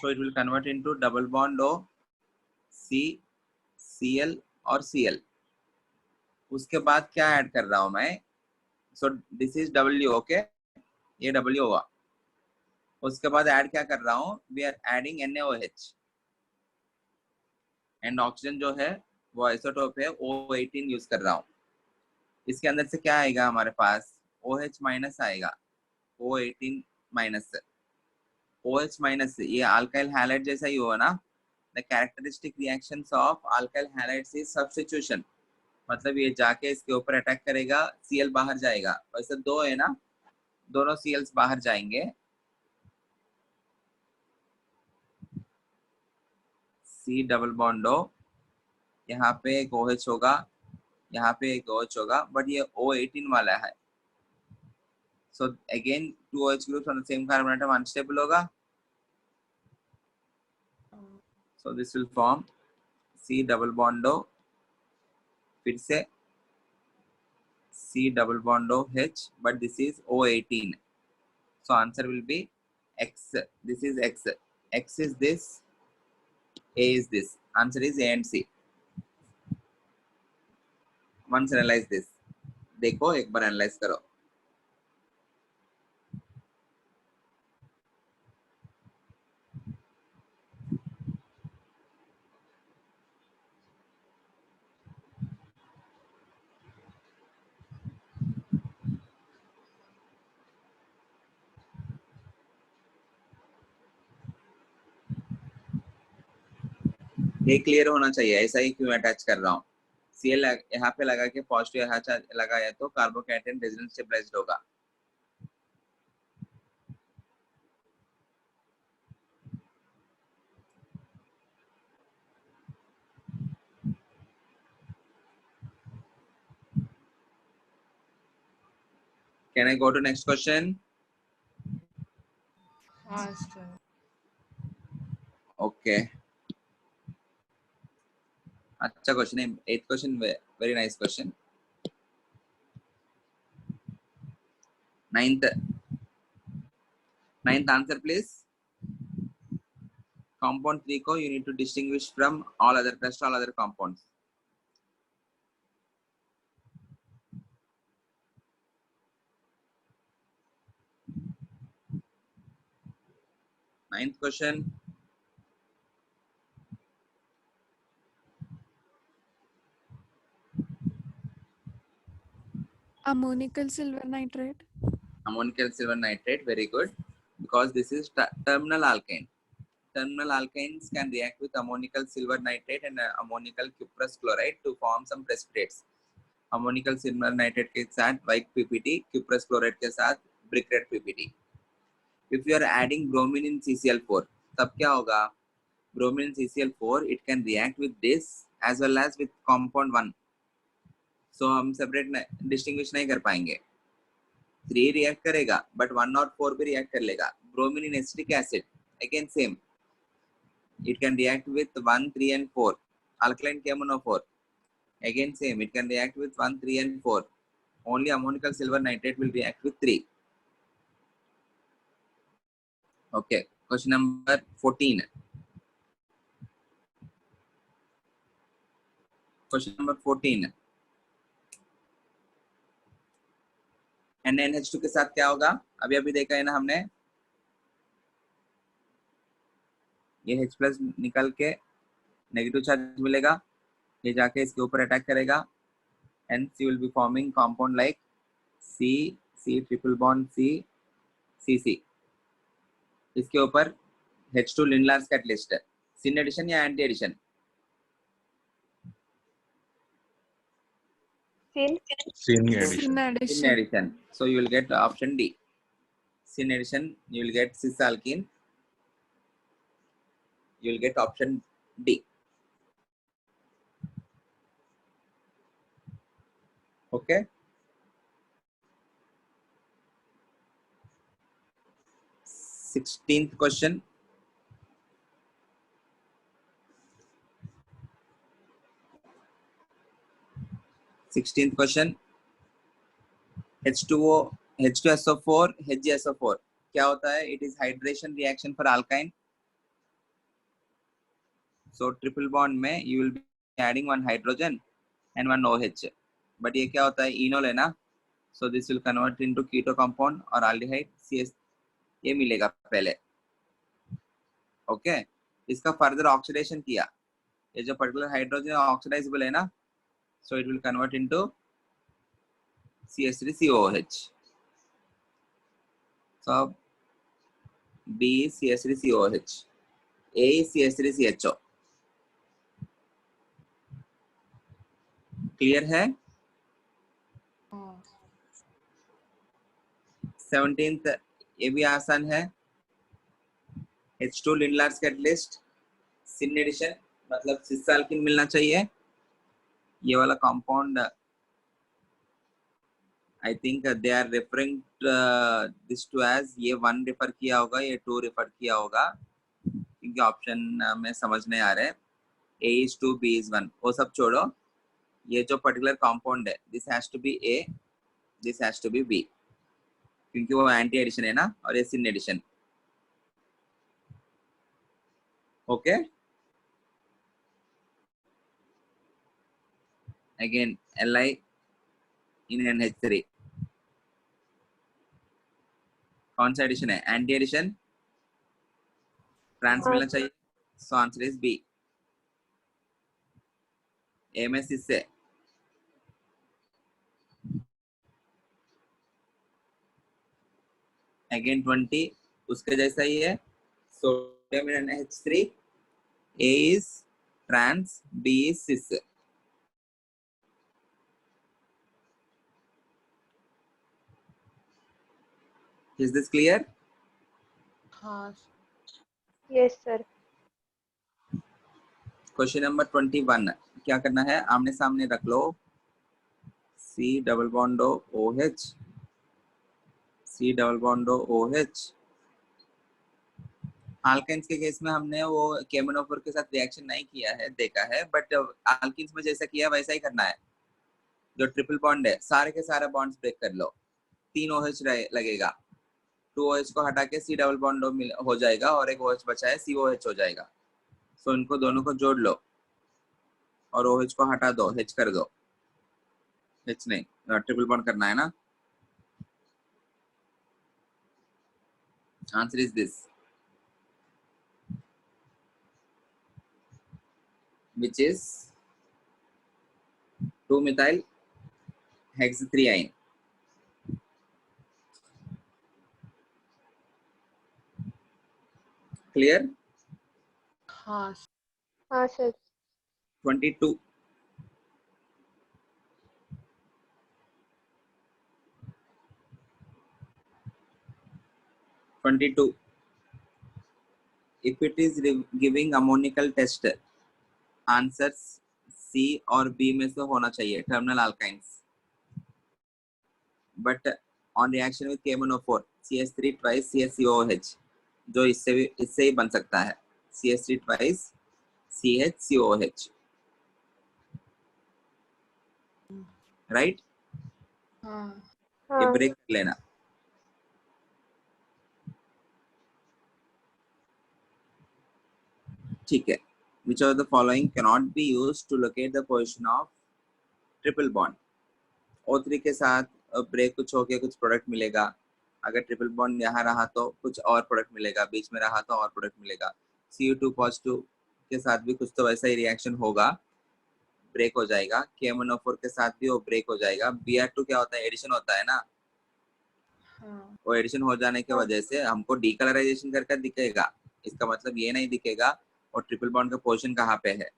So it will convert into double bond O, C, Cl और Cl. उसके बाद क्या ऐड कर रहा हूं मैं, so this is W, okay, ये W होगा. उसके बाद ऐड क्या कर रहा हूं, we are adding NaOH, and oxygen जो है वो आइसोटोप है, O18 यूज कर रहा हूं. इसके अंदर से क्या आएगा हमारे पास, OH माइनस आएगा, O18 माइनस. OH माइनस ये अल्काइल हैलाइड जैसा ही हुआ ना. The characteristic reactions of alkyl halides is substitution, मतलब ये जाके इसके ऊपर अटैक करेगा, Cl बाहर जाएगा. वैसे दो है ना, दोनों Cls बाहर जाएंगे. C डबल बॉन्ड O, यहाँ पे एक OH होगा, यहाँ पे एक OH होगा, बट ये O18 वाला है. So again two OH groups on the same carbon atom unstable होगा. So this will form C double bond O, फिर से C double bond O H, but this is O18. So answer will be X. This is X. X is this. A is this. Answer is A and C. Once analyze this. देखो एक बार analyze करो. ये clear होना चाहिए, ऐसा ही क्यों attach कर रहा हूँ. Cl यहाँ पे लगा के पॉजिटिव यहाँ लगाया तो कार्बोकैटायन रेजोनेंस स्टेबलाइज्ड होगा. Can I go to next question? हाँ sir. Okay. अच्छा क्वेश्चन है. 8th question very nice question. 9th answer please. Compound 3 को you need to distinguish from all other compounds. Ninth question. Ammonical silver nitrate. Ammonical silver nitrate, very good, because this is terminal alkane. Terminal alkanes can react with ammonical silver nitrate and ammonical cuprous chloride to form some precipitates. Ammonical silver nitrate के साथ white PPT, cuprous chloride के साथ brick red PPT. If you are adding bromine in CCl4, तब क्या होगा? Bromine in CCl4, it can react with this as well as with compound 1. So हम separate distinguish नहीं कर पाएंगे. 3 react करेगा, but 1 और 4 भी react कर लेगा. Bromine in acetic acid, again same. It can react with 1, 3 and 4. Alkaline KMnO4, again same. It can react with 1, 3 and 4. only ammonical silver nitrate will react with 3. Okay, question number 14. Question number 14. NaNH2 के साथ क्या होगा? अभी अभी देखा है ना हमने, ये H प्लस निकल के नेगेटिव चार्ज मिलेगा, ये जाके इसके ऊपर अटैक करेगा, hence you will be forming compound like C triple bond CC. इसके ऊपर H2 लिंडलार्स कैटलिस्ट है, सिन एडिशन या anti addition? Sin. Sin Sin addition. Sin addition. addition. So you will get option D. Sin addition, you will get cis alkene. You will get option D. Okay. Sixteenth question. H2O, H2SO4, HgSO4 क्या होता है? It is hydration reaction for alkyne. So triple bond में you will be adding one hydrogen and one OH. But ये क्या होता है? enol है ना? So this will convert into keto compound और aldehyde CS ये मिलेगा पहले. Okay. इसका further oxidation किया, ये जो particular hydrogen oxidizable है ना, so it will convert into CS3COOH. So B is CS3COOH, A is CS3CHO. Clear है? 17th ये भी आसान है. H2 लिंडलार्स कैटलिस्ट, सिन एडिशन मतलब सिस अल्कीन मिलना चाहिए. ये वाला compound I think they are referring this to as, ये 1 रेफर किया होगा, ये 2 रेफर किया होगा, क्योंकि ऑप्शन में समझ नहीं आ रहे. A is 2, B is 1, वो सब छोड़ो. ये जो पर्टिकुलर कंपाउंड है, this has to be A, this has to be B, क्योंकि वो एंटी एडिशन है ना, और ये syn addition. Okay. Again Li in NH3 कौन सा एडिशन है? Anti addition. ट्रांस मिलना चाहिए, so answer is B. MS इससे अगेन 20 उसके जैसा ही है. Sodium in NH3, A is trans, B is cis. Is this clear? हाँ Yes, sir. Question number 21. क्या करना है? आमने सामने रख लो. C double bond OH, C double bond OH. Alkynes के केस में हमने वो केमनोफोर के साथ रिएक्शन नहीं किया है, देखा है, बट अल्कीन्स में जैसा किया वैसा ही करना है. जो ट्रिपल बॉन्ड है, सारे के सारे बॉन्ड्स ब्रेक कर लो. 3 OH लगेगा, 2 OH को हटा के C डबल बॉन्ड हो जाएगा, और एक OH बचा है, COH हो जाएगा. सो इनको दोनों को जोड़ लो और OH को हटा दो, H कर दो. H नहीं, ट्रिपल बॉन्ड करना है ना. Answer is this, which is 2-methyl hexathreone. Clear? हाँ हाँ sir. 22. If it is giving ammonical test, answer C और B में से होना चाहिए, terminal alkynes. But on reaction with KMnO4, CH3 twice CHCOOH, जो इससे ही बन सकता है, CH3 twice CHCOOH. राइट? हाँ ये हाँ ब्रेक कर लेना। ठीक है। Which of the following cannot be used to locate the position of triple bond? O3 के साथ ब्रेक कुछ होके कुछ प्रोडक्ट मिलेगा, अगर ट्रिपल बॉन्ड यहाँ रहा तो कुछ और प्रोडक्ट मिलेगा, बीच में रहा तो और प्रोडक्ट मिलेगा। Cu2 पॉजिटिव के साथ भी कुछ तो वैसा ही रिएक्शन होगा, ब्रेक हो जाएगा। KMnO4 के साथ भी वो ब्रेक हो जाएगा। Br2 क्या होता है, एडिशन होता है ना, हाँ वो एडिशन हो जाने की वजह से हमको डीकलराइजेशन करके दिखेगा, इसका मतलब ये नहीं दिखेगा और ट्रिपल बॉन्ड का पोजीशन कहाँ पे है।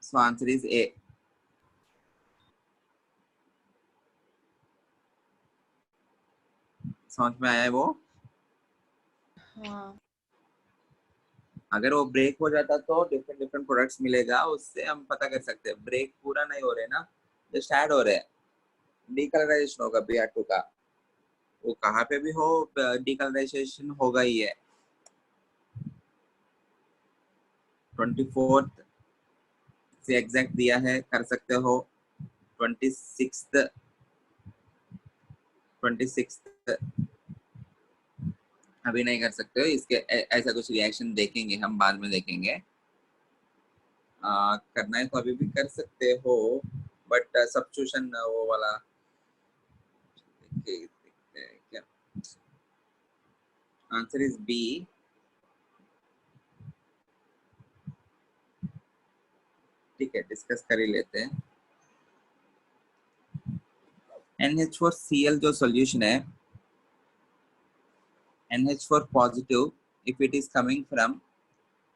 सो आंसर इज ए। समझ में आया है वो? हाँ अगर वो ब्रेक हो जाता तो डिफरेंट डिफरेंट प्रोडक्ट्स मिलेगा, उससे हम पता कर सकते हैं। ब्रेक पूरा नहीं हो रहे ना, जस्ट ऐड हो रहे हैं, डीकलराइजेशन होगा Br2 का, वो कहाँ पे भी हो डीकलराइजेशन होगा ही है। 24th से एग्जैक्ट दिया है, कर सकते हो। 26th अभी नहीं कर सकते हो, इसके ऐसा कुछ रिएक्शन देखेंगे हम, बाद में देखेंगे। करना है तो अभी भी कर सकते हो, बट सब्स्टिट्यूशन वो वाला क्या, आंसर इज बी। ठीक है, डिस्कस कर ही लेते हैं। NH4Cl जो सॉल्यूशन है, NH4 positive, if it is coming from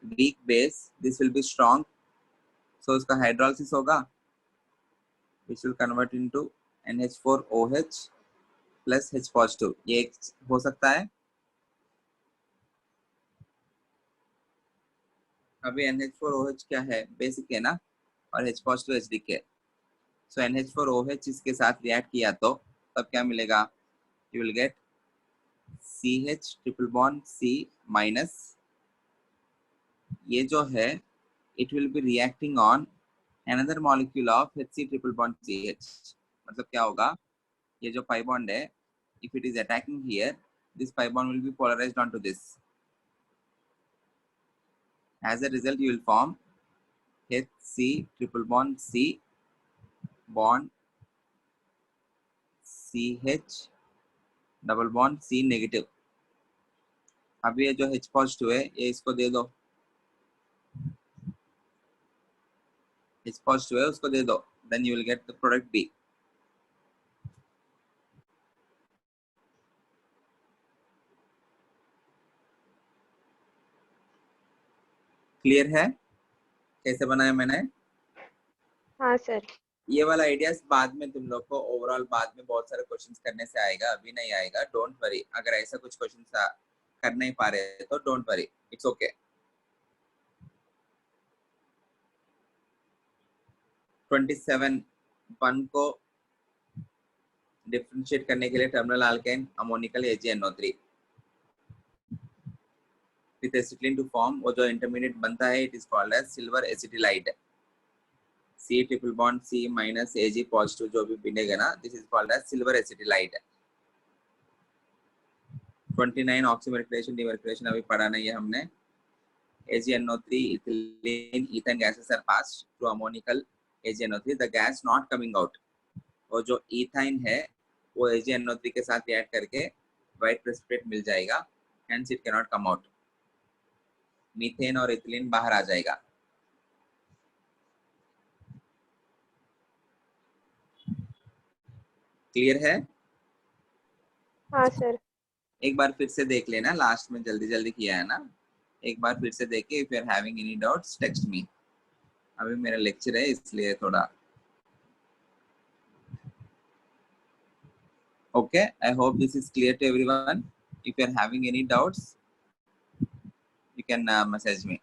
weak base, this will be strong, so उसका हाइड्रोलिसिस होगा, which will convert into NH4OH plus H positive। ये एक हो सकता है। अभी NH4OH क्या है, बेसिक है ना, और H positive HDK है। सो NH4OH इसके साथ रिएक्ट किया तो तब क्या मिलेगा, you will get CH triple bond C minus, ये जो है it will be reacting on another molecule of Hc triple bond CH। मतलब क्या होगा, ये जो pi bond है, if it is attacking here, this pi bond will be polarized onto this। As a result, you will form Hc triple bond C bond CH double bond C negative. अब ये जो H positive है, ये इसको दे दो, H positive है उसको दे दो, then you will get the product B। Clear है कैसे बनाया मैंने? हाँ सर। ये वाला आइडियाज बाद में तुम लोग को ओवरऑल बाद में बहुत सारे क्वेश्चंस करने से आएगा, अभी नहीं आएगा। डोंट वरी, अगर ऐसा कुछ क्वेश्चन कर नहीं पा रहे तो डोंट वरी, इट्स ओके। 27 1 को डिफरेंशिएट करने के लिए terminal alkane ammoniacal AgNO3 with acetylene to form, वो जो इंटरमीडिएट बनता है it is called as silver acetylide. C triple bond C minus Ag positive जो भी बनेगा ना, this is called as silver acetylide. 29 oxymercuration demercuration अभी पढ़ा नहीं है हमने। AgNO3 ethylene ethane gases are passed through ammonical AgNO3, the gas not coming out। और जो इथाइन है वो AgNO3 के साथ ऐड करके व्हाइट प्रेसिपिटेट मिल जाएगा, hence it cannot come out। Methane और इथिलीन बाहर आ जाएगा। क्लियर है? हाँ सर। एक बार फिर से देख लेना, लास्ट में जल्दी जल्दी किया है ना, एक बार फिर से देखे। If you are having any doubts text me. अभी मेरा लेक्चर है इसलिए थोड़ा okay। I hope this is clear to everyone। If you are having any doubts you can message me।